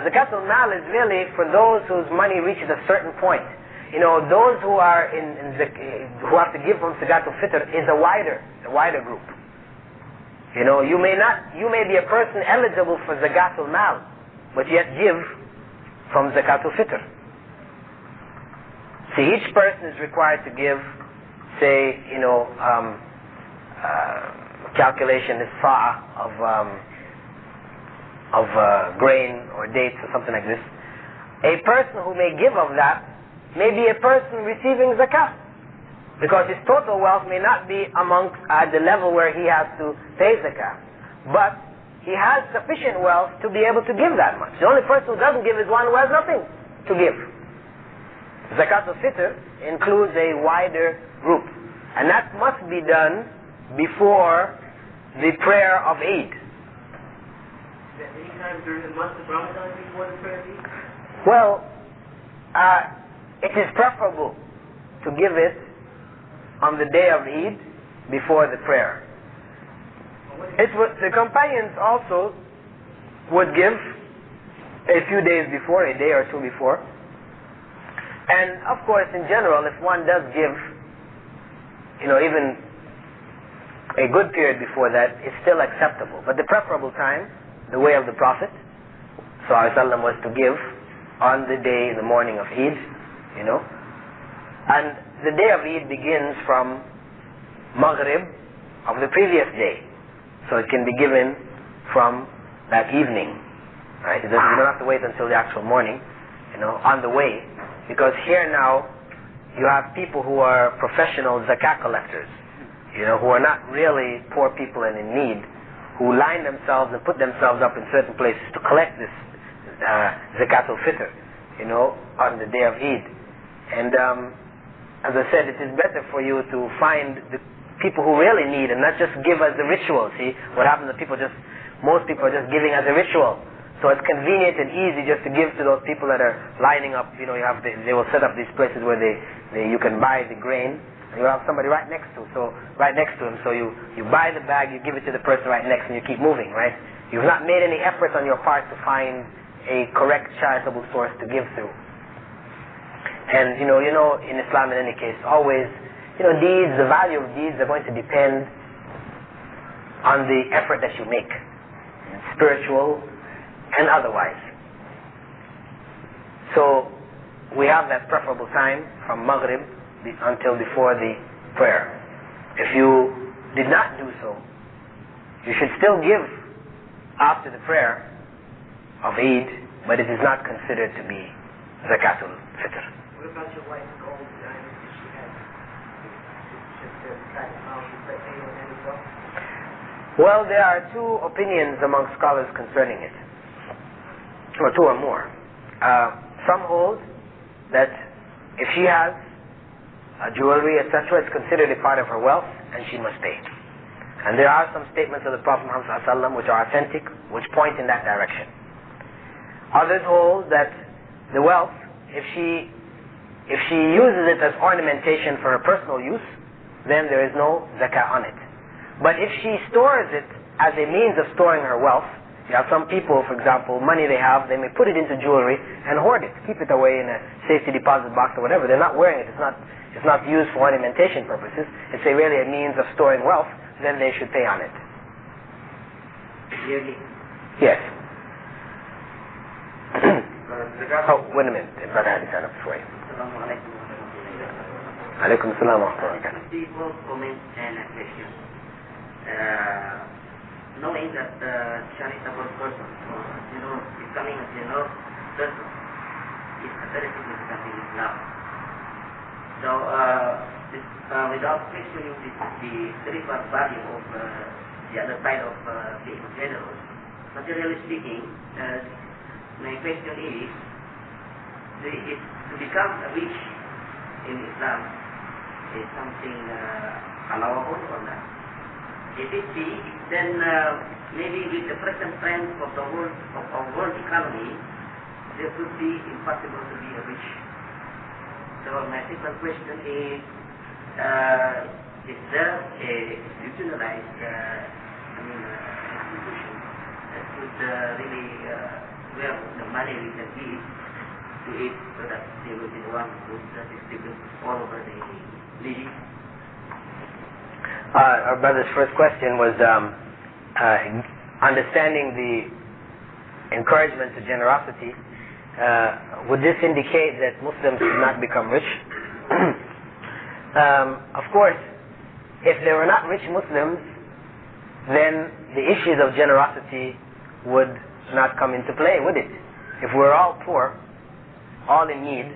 zakat al-mal is really for those whose money reaches a certain point. Those who are who have to give from zakat al-fitr is a wider group. You may be a person eligible for zakat al-mal, but yet give from zakat al-fitr. See, each person is required to give, say, calculation is sa'ah of grain or dates or something like this. A person who may give of that may be a person receiving zakah, because his total wealth may not be amongst at the level where he has to pay zakah, but he has sufficient wealth to be able to give that much. The only person who doesn't give is one who has nothing to give. Zakat al-fitr includes a wider group, and that must be done before the prayer of Eid. Is that any time during the month of Ramadan before the prayer of Eid? Well, it is preferable to give it on the day of Eid before the prayer. The companions also would give a few days before, a day or two before. And of course, in general, if one does give, even a good period before that, it's still acceptable. But the preferable time, the way of the Prophet ﷺ, was to give on the day, in the morning of Eid. And the day of Eid begins from Maghrib of the previous day, so it can be given from that evening, right? You don't have to wait until the actual morning, on the way, because here now you have people who are professional zakat collectors, who are not really poor people and in need, who line themselves and put themselves up in certain places to collect this zakat al-fitr, on the day of Eid. And as I said, it is better for you to find people who really need, and not just give as a ritual. See, what happens is most people are just giving as a ritual. So it's convenient and easy just to give to those people that are lining up. You know, they will set up these places where you can buy the grain, and you have somebody right next to him. So you buy the bag, you give it to the person right next, and you keep moving, right? You've not made any effort on your part to find a correct charitable source to give through. And you know, in Islam, in any case, always, deeds, the value of deeds are going to depend on the effort that you make, spiritual and otherwise. So we have that preferable time from Maghrib until before the prayer. If you did not do so, you should still give after the prayer of Eid, but it is not considered to be Zakatul Fitr. What about your wife's gold diamonds that she has? Just track how she put on that as well? Well, there are two opinions among scholars concerning it, or two or more. Some hold that if she has jewelry, etc., it's considered a part of her wealth, and she must pay. And there are some statements of the Prophet Muhammad ﷺ which are authentic, which point in that direction. Others hold that the wealth, if she uses it as ornamentation for her personal use, then there is no zakah on it. But if she stores it as a means of storing her wealth, you have some people, for example, money they have, they may put it into jewelry and hoard it, keep it away in a safety deposit box or whatever. They're not wearing it. It's not used for ornamentation purposes. It's really a means of storing wealth. Then they should pay on it. Yearly? Yes. Oh, wait a minute. Brother had his hand up before you. Alaikum salam wa rahmatullahi. People comment and a question. Knowing that charitable person, becoming a generous person is a very significant in Islam. So, without questioning the spiritual value of the other side of being generous, materially speaking, my question is, to become rich in Islam is something allowable or not? If it is, then maybe with the present trend of the world economy, there could be impossible to be rich. So my simple question is there a institutionalized institution that could really where the money we can give to it so that they will be the one who would distribute all over the region? Our brother's first question was understanding the encouragement to generosity. Would this indicate that Muslims should not become rich? Of course, if there were not rich Muslims, then the issues of generosity would not come into play, would it? If we're all poor, all in need,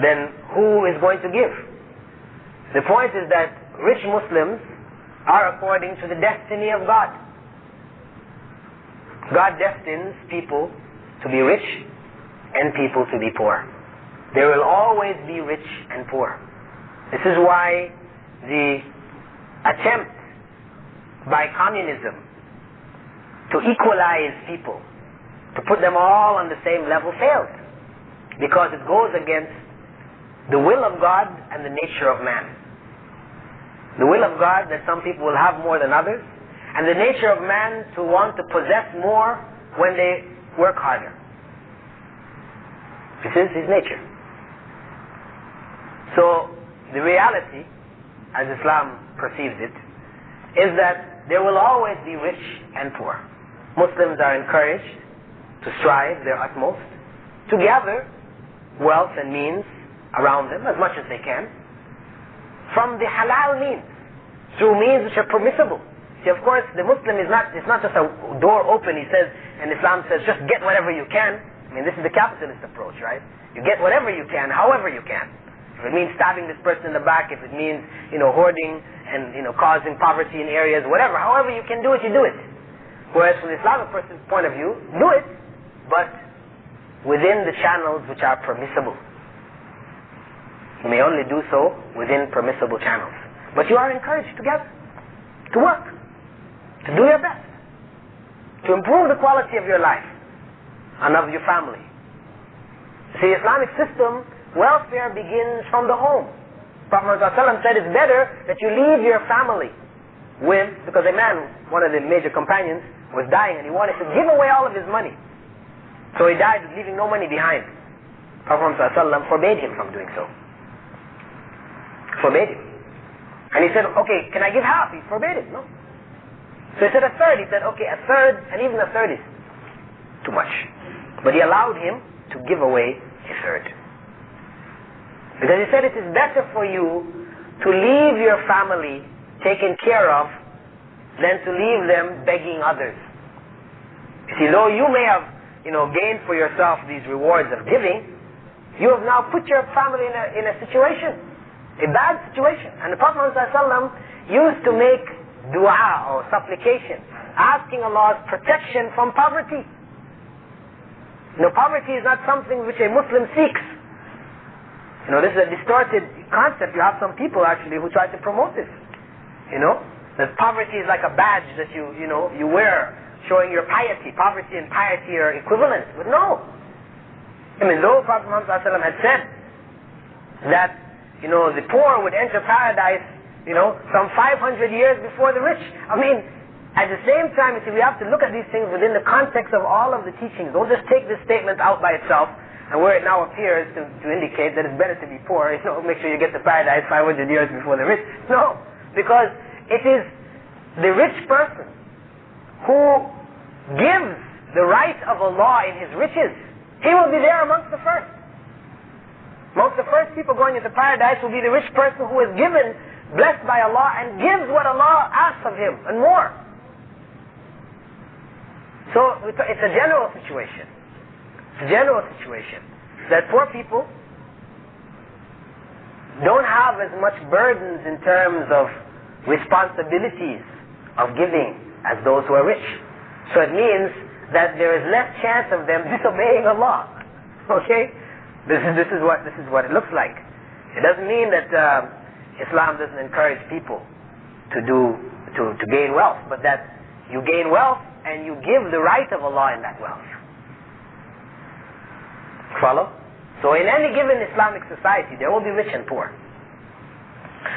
then who is going to give? The point is that rich Muslims are according to the destiny of God. God destines people to be rich and people to be poor. There will always be rich and poor. This is why the attempt by communism to equalize people, to put them all on the same level, failed. Because it goes against the will of God and the nature of man. The will of God that some people will have more than others, and the nature of man to want to possess more when they work harder. This is his nature. So the reality, as Islam perceives it, is that there will always be rich and poor. Muslims are encouraged to strive their utmost to gather wealth and means around them as much as they can from the halal means, through means which are permissible. See, of course, the Muslim is not, it's not just a door open, he says, and Islam says, just get whatever you can. I mean, this is the capitalist approach, right? You get whatever you can, however you can. If it means stabbing this person in the back, if it means, hoarding and, causing poverty in areas, whatever, however you can do it, you do it. Whereas from the Islamic person's point of view, do it, but within the channels which are permissible. You may only do so within permissible channels. But you are encouraged together to work, to do your best, to improve the quality of your life and of your family. See, Islamic system, welfare begins from the home. Prophet ﷺ said it's better that you leave your family with, because a man, one of the major companions, was dying and he wanted to give away all of his money. So he died leaving no money behind. Prophet ﷺ forbade him from doing so. Forbade him. And he said, okay, can I give half? He forbade him, no. So he said a third. He said, okay, a third, and even a third is too much. But he allowed him to give away a third. Because he said it is better for you to leave your family taken care of than to leave them begging others. You see, though you may have, gained for yourself these rewards of giving, you have now put your family in a situation, a bad situation. And the Prophet ﷺ used to make dua or supplication, asking Allah's protection from poverty. Poverty is not something which a Muslim seeks. This is a distorted concept. You have some people actually who try to promote this. That poverty is like a badge that you wear, showing your piety. Poverty and piety are equivalent. But no. Though Prophet Muhammad ﷺ had said that, the poor would enter paradise, some 500 years before the rich. At the same time, we have to look at these things within the context of all of the teachings. Don't just take this statement out by itself, and where it now appears to indicate that it's better to be poor, make sure you get to paradise 500 years before the rich. No, because it is the rich person who gives the right of Allah in his riches. He will be there amongst the first. Amongst the first people going into paradise will be the rich person who is given, blessed by Allah, and gives what Allah asks of him, and more. So it's a general situation. It's a general situation that poor people don't have as much burdens in terms of responsibilities of giving as those who are rich. So it means that there is less chance of them disobeying Allah. Okay? This is what it looks like. It doesn't mean that Islam doesn't encourage people to gain wealth, but that you gain wealth and you give the right of Allah in that wealth. Follow? So in any given Islamic society, there will be rich and poor.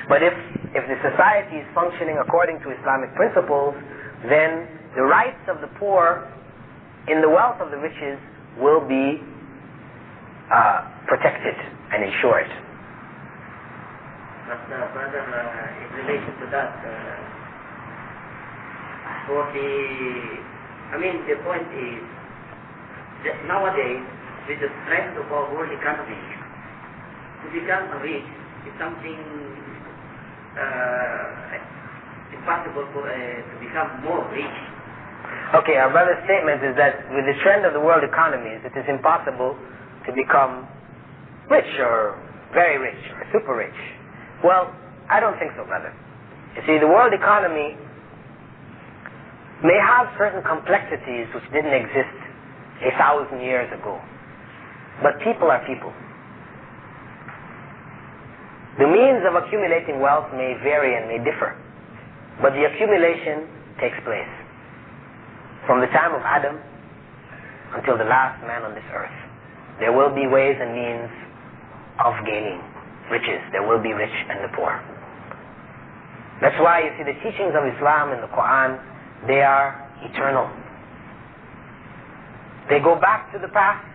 But if the society is functioning according to Islamic principles, then the rights of the poor in the wealth of the riches will be protected and ensured. But brother, in relation to that, the point is that nowadays, with the strength of our world economy, to become rich is something impossible to become more rich. Okay, our brother's statement is that with the trend of the world economies, it is impossible to become rich or very rich or super rich. Well, I don't think so, brother. You see, the world economy may have certain complexities which didn't exist 1,000 years ago. But people are people. The means of accumulating wealth may vary and may differ, but the accumulation takes place from the time of Adam until the last man on this earth. There will be ways and means of gaining riches. There will be rich and the poor. That's why you see the teachings of Islam in the Qur'an, they are eternal. They go back to the past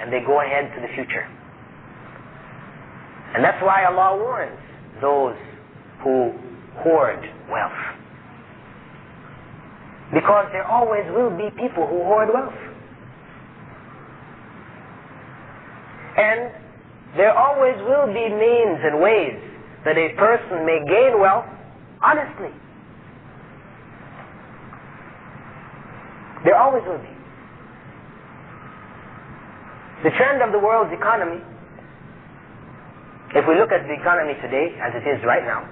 and they go ahead to the future. And that's why Allah warns those who hoard wealth. Because there always will be people who hoard wealth. And there always will be means and ways that a person may gain wealth honestly. There always will be. The trend of the world's economy, if we look at the economy today as it is right now,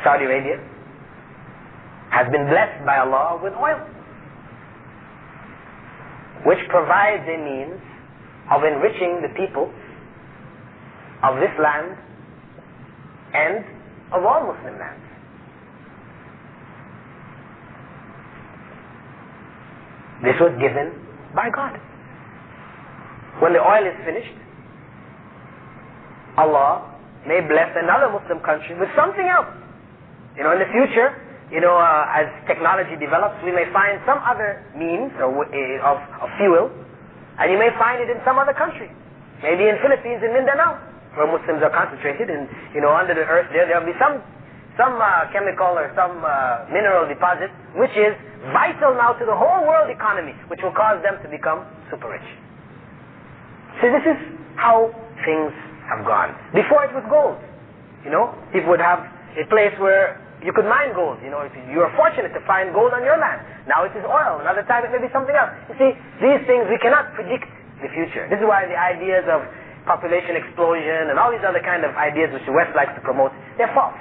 Saudi Arabia has been blessed by Allah with oil, which provides a means of enriching the people of this land and of all Muslim lands. This was given by God. When the oil is finished, Allah may bless another Muslim country with something else. In the future, as technology develops, we may find some other means of fuel, and you may find it in some other country. Maybe in Philippines, in Mindanao, where Muslims are concentrated, and under the earth there'll be some chemical or some mineral deposit which is vital now to the whole world economy, which will cause them to become super rich. So this is how things have gone. Before it was gold. People would have a place where you could mine gold. If you are fortunate to find gold on your land. Now it is oil. Another time it may be something else. You see, these things we cannot predict the future. This is why the ideas of population explosion and all these other kind of ideas which the West likes to promote, they're false.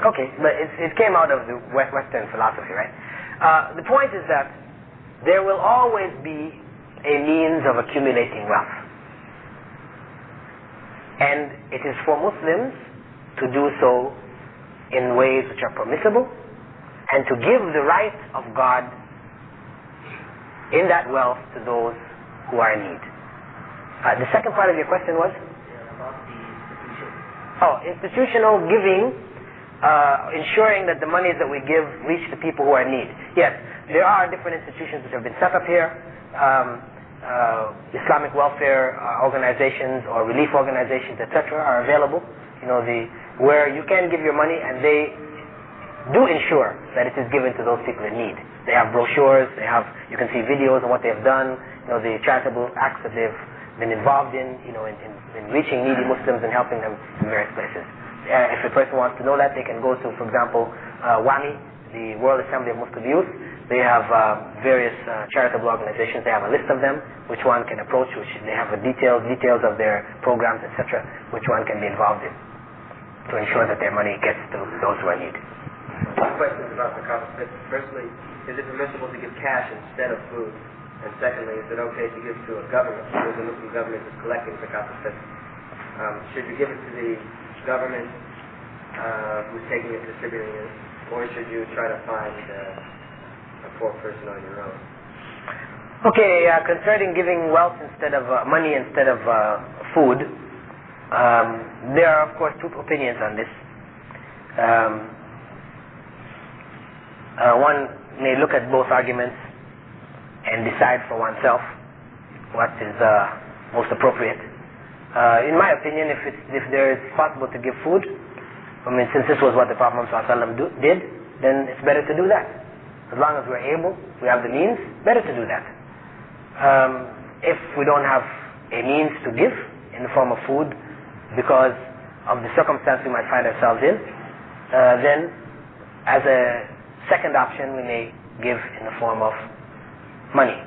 Okay, but it came out of the Western philosophy, right? The point is that there will always be a means of accumulating wealth. And it is for Muslims to do so in ways which are permissible, and to give the right of God in that wealth to those who are in need. The second part of your question was? About the institution. Institutional giving, ensuring that the monies that we give reach the people who are in need. Yes, there are different institutions which have been set up here. Islamic welfare organizations or relief organizations, etc., are available. Where you can give your money, and they do ensure that it is given to those people in need. They have brochures. You can see videos of what they have done. The charitable acts that they've been involved in. In reaching needy Muslims and helping them in various places. If a person wants to know that, they can go to, for example, WAMI, the World Assembly of Muslim Youth. They have various charitable organizations. They have a list of them, which one can approach, which they have details of their programs, etc., which one can be involved in to ensure that their money gets to those who are in need. Two questions about the zakat al-fitr. Firstly, is it permissible to give cash instead of food? And secondly, is it okay to give to a government, because the Muslim government is collecting zakat al-fitr? Should you give it to the government who's taking it, distributing it, or should you try to find a poor person on your own? Okay, concerning giving wealth instead of money instead of food, there are of course two opinions on this. One may look at both arguments and decide for oneself what is most appropriate. In my opinion, if there is possible to give food, since this was what the Prophet ﷺ did, then it's better to do that. As long as we're able, we have the means, better to do that. If we don't have a means to give in the form of food because of the circumstance we might find ourselves in, then as a second option we may give in the form of money.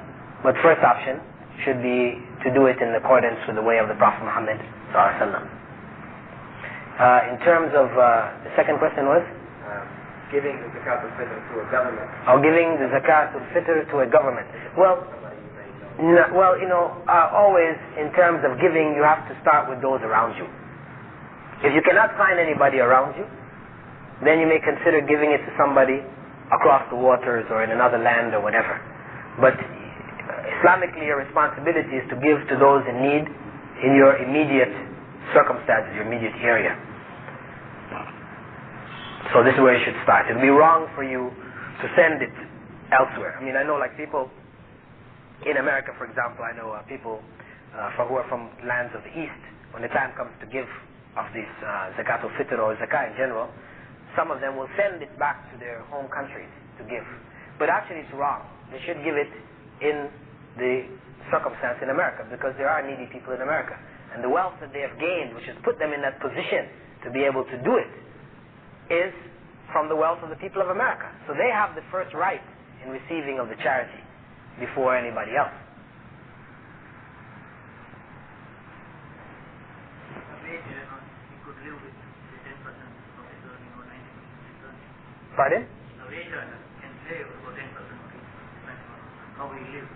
But first option should be to do it in accordance with the way of the Prophet Muhammad ﷺ. In terms of the second question was? Giving the zakat al-fitr to a government. Or giving the zakat al-fitr to a government. Well, always in terms of giving, you have to start with those around you. If you cannot find anybody around you, then you may consider giving it to somebody across the waters or in another land or whatever. But Islamically, your responsibility is to give to those in need in your immediate circumstances, your immediate area. So this is where you should start. It would be wrong for you to send it elsewhere. I know like people in America, for example, I know people who are from lands of the East, when the time comes to give of this zakat al-fitr or zakah in general, some of them will send it back to their home countries to give. But actually it's wrong. They should give it in the circumstance in America, because there are needy people in America. And the wealth that they have gained, which has put them in that position to be able to do it, is from the wealth of the people of America. So they have the first right in receiving of the charity before anybody else. Pardon? A wage earner can save about 10% of his how he lives.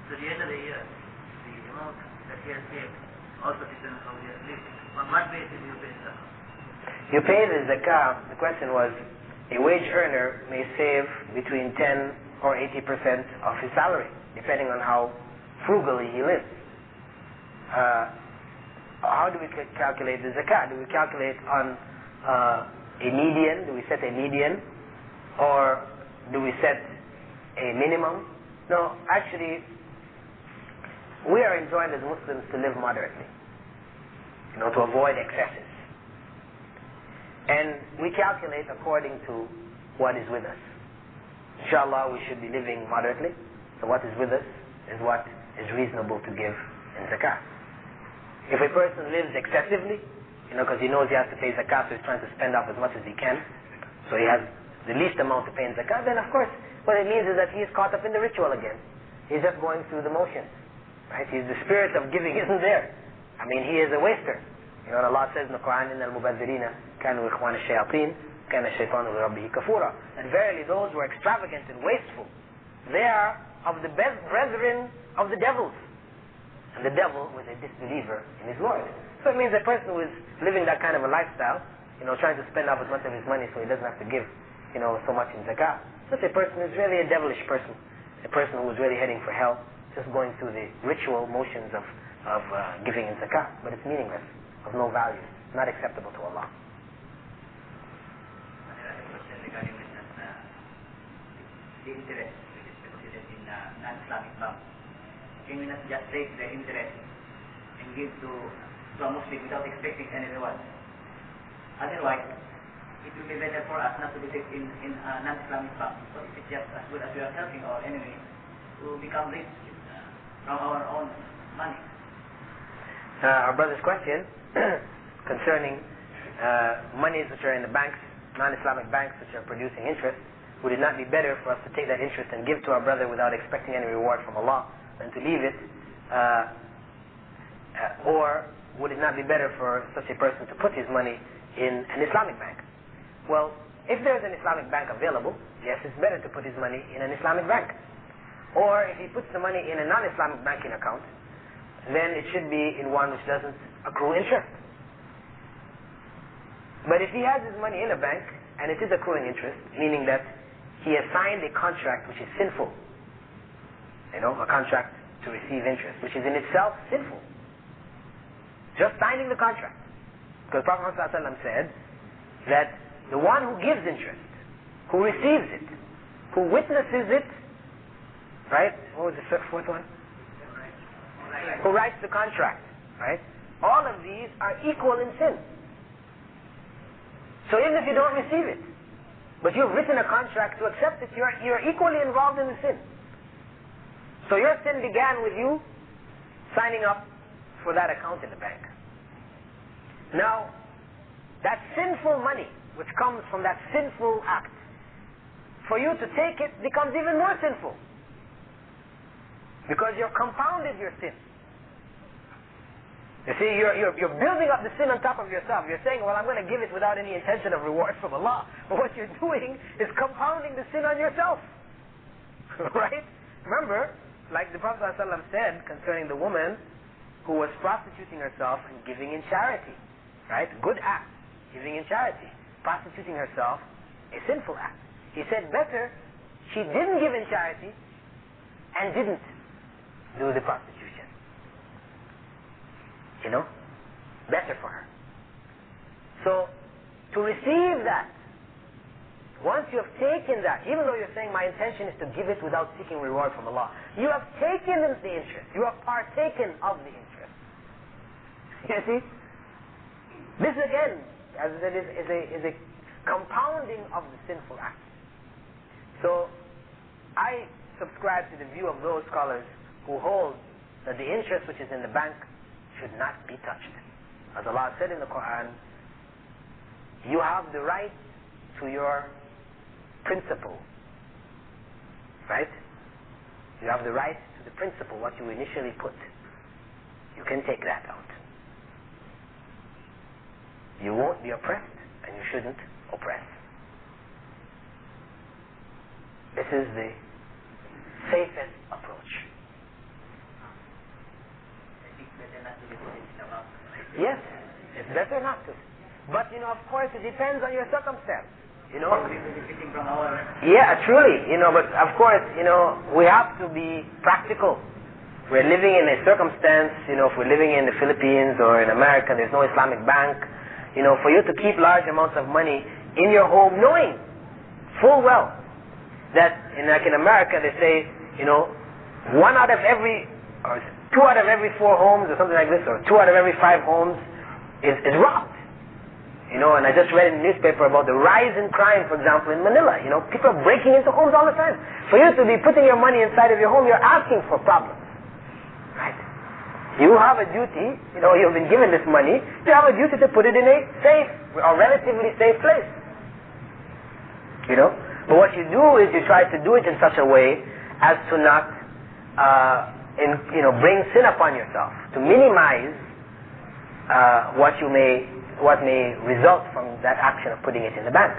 So at the end of the year, the amount that he has saved also depends on how they are living. On what basis do you pay zakah? You pay the zakah. The question was, a wage earner may save between 10 or 80% of his salary, depending on how frugally he lives. How do we calculate the zakah? Do we calculate on a median? Do we set a median? Or do we set a minimum? No, actually, we are enjoined as Muslims to live moderately, to avoid excesses. And we calculate according to what is with us. Inshallah, we should be living moderately. So what is with us is what is reasonable to give in zakah. If a person lives excessively, because he knows he has to pay zakah, so he's trying to spend off as much as he can, so he has the least amount to pay in zakah, then of course, what it means is that he is caught up in the ritual again. He's just going through the motions, right? The spirit of giving isn't there. I mean, he is a waster. Allah says in the Qur'an, إِنَّ الْمُبَذِّرِينَ كَانُوا إِخْوَانَ الشَّيَاطِينَ كَانَ الشَّيْطَانُ لِرَبِّهِ كَفُورًا. And verily those who are extravagant and wasteful, they are of the best brethren of the devils. And the devil was a disbeliever in his Lord. So it means a person who is living that kind of a lifestyle, trying to spend off as much of his money so he doesn't have to give, so much in zakah. Such a person is really a devilish person. A person who is really heading for hell, just going through the ritual motions of giving in zakah. But it's meaningless, of no value, not acceptable to Allah. Regarding the interest which is deposited in non-Islamic bank, can we not just take the interest and give to a Muslim without expecting any reward? Otherwise, it will be better for us not to be taken in a non-Islamic bank. So if it's just as good as we are helping our enemy to become rich from our own money. Our brother's question concerning monies which are in the banks, non-Islamic banks which are producing interest, would it not be better for us to take that interest and give to our brother without expecting any reward from Allah than to leave it? Or would it not be better for such a person to put his money in an Islamic bank? Well, if there's an Islamic bank available, yes, it's better to put his money in an Islamic bank. Or if he puts the money in a non-Islamic banking account, then it should be in one which doesn't accrue interest. But if he has his money in a bank, and it is accruing interest, meaning that he has signed a contract which is sinful, a contract to receive interest, which is in itself sinful. Just signing the contract. Because Prophet ﷺ said that the one who gives interest, who receives it, who witnesses it, right? What was the fourth one? Who writes the contract, right? All of these are equal in sin. So even if you don't receive it, but you've written a contract to accept it, you're equally involved in the sin. So your sin began with you signing up for that account in the bank. Now, that sinful money which comes from that sinful act, for you to take it becomes even more sinful. Because you've compounded your sin. You see, you're building up the sin on top of yourself. You're saying, well, I'm going to give it without any intention of reward from Allah. But what you're doing is compounding the sin on yourself. Right? Remember, like the Prophet ﷺ said concerning the woman who was prostituting herself and giving in charity. Right? Good act. Giving in charity. Prostituting herself, a sinful act. He said, better she didn't give in charity and didn't do the prostitution. Better for her. So, to receive that, once you have taken that, even though you're saying my intention is to give it without seeking reward from Allah, you have taken the interest. You have partaken of the interest. You see? This again, as I said, is a compounding of the sinful act. So, I subscribe to the view of those scholars who hold that the interest which is in the bank should not be touched. As Allah said in the Qur'an, you have the right to your principal. Right? You have the right to the principal, what you initially put. You can take that out. You won't be oppressed, and you shouldn't oppress. This is the safest approach. better not to be put in the box. Yes, it's better not to. But, of course, it depends on your circumstance. Benefiting from our... Yeah, truly, but of course, we have to be practical. We're living in a circumstance, if we're living in the Philippines or in America, there's no Islamic bank. For you to keep large amounts of money in your home, knowing full well that, like in America, they say, 2 out of every 4 homes or something like this, or 2 out of every 5 homes is robbed. And I just read in the newspaper about the rise in crime, for example, in Manila. People are breaking into homes all the time. For you to be putting your money inside of your home, you're asking for problems. Right? You have a duty, you've been given this money, you have a duty to put it in a safe, or relatively safe place. But what you do is you try to do it in such a way as to not, bring sin upon yourself, to minimize what may result from that action of putting it in the bank.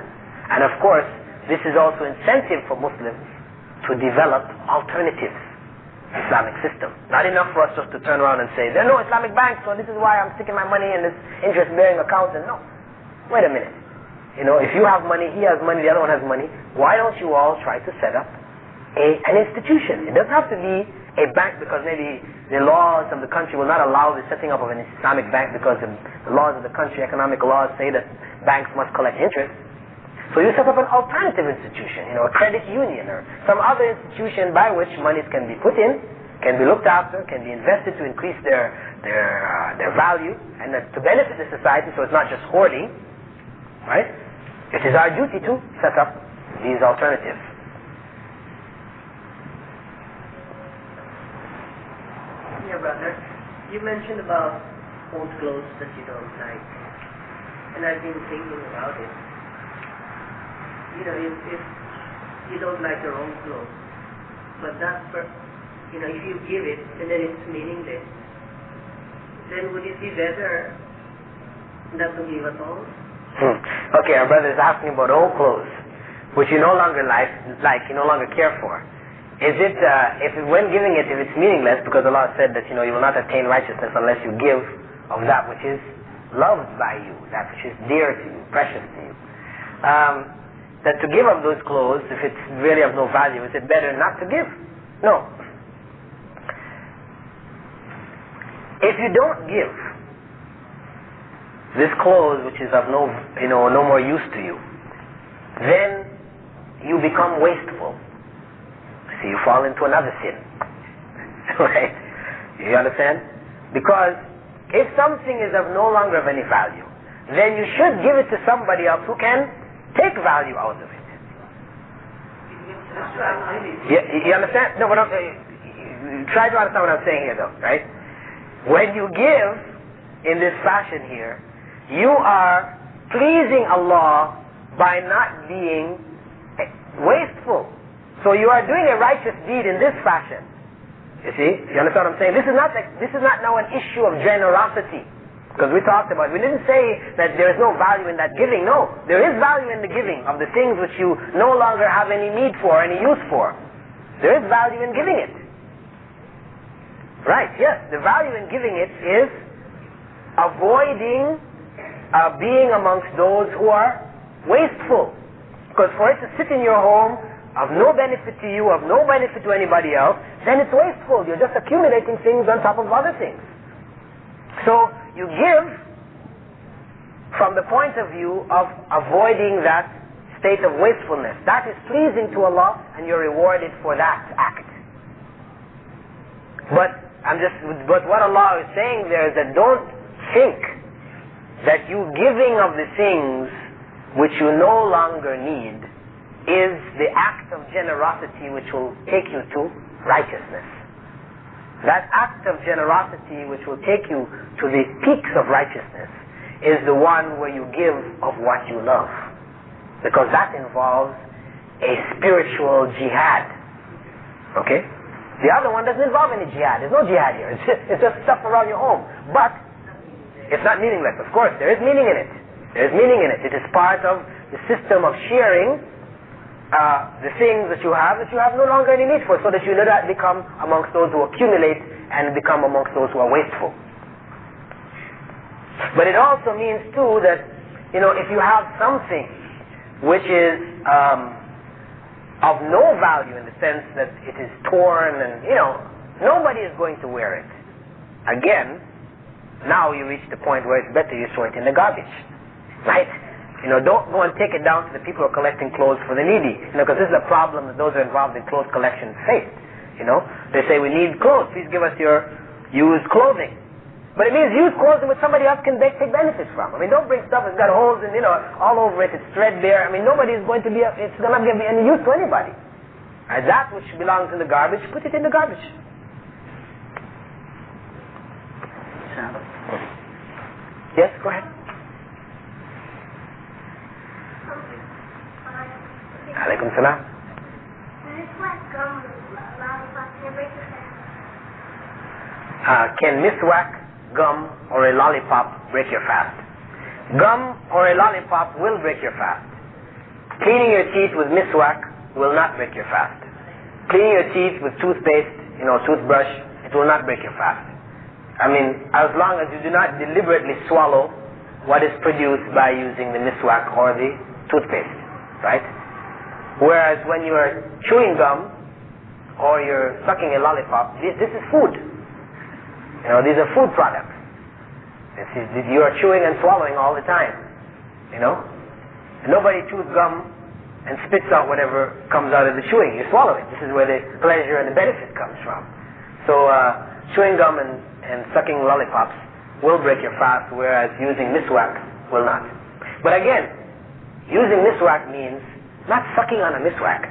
And of course, this is also incentive for Muslims to develop alternatives to Islamic system. Not enough for us just to turn around and say, there are no Islamic banks, so this is why I'm sticking my money in this interest-bearing account. And no, wait a minute. If you have money, he has money, the other one has money, why don't you all try to set up an institution? It doesn't have to be a bank because maybe the laws of the country will not allow the setting up of an Islamic bank because the laws of the country, economic laws, say that banks must collect interest. So you set up an alternative institution, a credit union or some other institution by which monies can be put in, can be looked after, can be invested to increase their value and to benefit the society, so it's not just hoarding, right? It is our duty to set up these alternatives. Yeah, brother. You mentioned about old clothes that you don't like. And I've been thinking about it. If you don't like your own clothes, but if you give it and then it's meaningless, then would it be better not to give at all? Okay, our brother is asking about old clothes, which you no longer like, you no longer care for. Is it, when giving it, if it's meaningless, because Allah said that, you will not attain righteousness unless you give of that which is loved by you, that which is dear to you, precious to you. That to give of those clothes, if it's really of no value, is it better not to give? No. If you don't give this clothes which is of no more use to you, then you become wasteful. So you fall into another sin. Right? You understand? Because if something is of no longer of any value, then you should give it to somebody else who can take value out of it. You understand? No, but try to understand what I'm saying here though, right? When you give in this fashion here, you are pleasing Allah by not being wasteful. So you are doing a righteous deed in this fashion. You see? You understand what I'm saying? This is not now an issue of generosity. Because we talked about it. We didn't say that there is no value in that giving. No. There is value in the giving of the things which you no longer have any need for, any use for. There is value in giving it. Right, yes. The value in giving it is avoiding being amongst those who are wasteful. Because for it to sit in your home of no benefit to you, of no benefit to anybody else, then it's wasteful. You're just accumulating things on top of other things. So you give from the point of view of avoiding that state of wastefulness. That is pleasing to Allah and you're rewarded for that act. But what Allah is saying there is that don't think that you giving of the things which you no longer need is the act of generosity which will take you to righteousness. That act of generosity which will take you to the peaks of righteousness is the one where you give of what you love. Because that involves a spiritual jihad. Okay? The other one doesn't involve any jihad. There's no jihad here. It's just stuff around your home. But it's not meaningless. Of course, there is meaning in it. There is meaning in it. It is part of the system of sharing the things that you have no longer any need for, so that you do not become amongst those who accumulate and become amongst those who are wasteful. But it also means too that, if you have something which is of no value in the sense that it is torn and, nobody is going to wear it. Again, now you reach the point where it's better you throw it in the garbage, right? Don't go and take it down to the people who are collecting clothes for the needy, because this is a problem that those who are involved in clothes collection face. They say, we need clothes, please give us your used clothing. But it means used clothing which somebody else can take benefits from. Don't bring stuff that's got holes and, all over it, it's threadbare. Nobody is going to it's going to be any use to anybody. And that which belongs in the garbage, put it in the garbage. Yes, go ahead. Alaikum salam. Can miswak, gum, or a lollipop break your fast? Gum or a lollipop will break your fast. Cleaning your teeth with miswak will not break your fast. Cleaning your teeth with toothpaste, toothbrush, it will not break your fast. As long as you do not deliberately swallow what is produced by using the miswak or the toothpaste, right? Whereas when you are chewing gum or you're sucking a lollipop, this is food. These are food products. You are chewing and swallowing all the time. Nobody chews gum and spits out whatever comes out of the chewing. You swallow it. This is where the pleasure and the benefit comes from. So chewing gum and sucking lollipops will break your fast, whereas using miswak will not. But again, using miswak means not sucking on a miswak.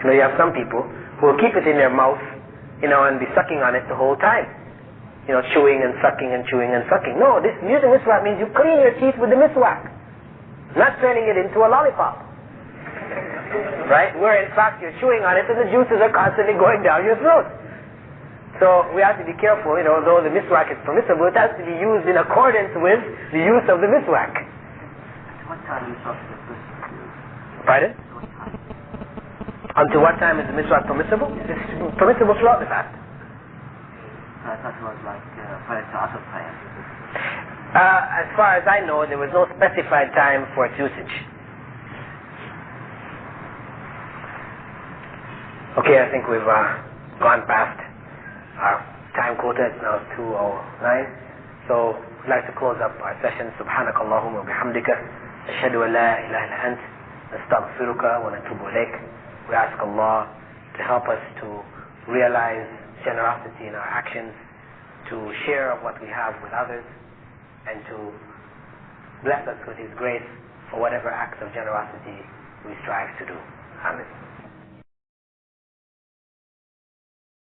You have some people who will keep it in their mouth, and be sucking on it the whole time. Chewing and sucking and chewing and sucking. No, using miswak means you clean your teeth with the miswak, not turning it into a lollipop. Right? Where in fact you're chewing on it and the juices are constantly going down your throat. So we have to be careful, though the miswak is permissible, it has to be used in accordance with the use of the miswak. What time is it? Pardon? Until what time is the miswak permissible? It's permissible throughout the fast. I thought it was like prior to Asr time. As far as I know, there was no specified time for its usage. Okay, I think we've gone past our time quota. It's now 2:09. So I'd like to close up our session. Subhanak Allahumma wa bihamdika. Ashhadu an la ilaha illa ant. Nastaghfiruka wa natubu ilayk. We ask Allah to help us to realize generosity in our actions, to share of what we have with others, and to bless us with His grace for whatever acts of generosity we strive to do. Amen.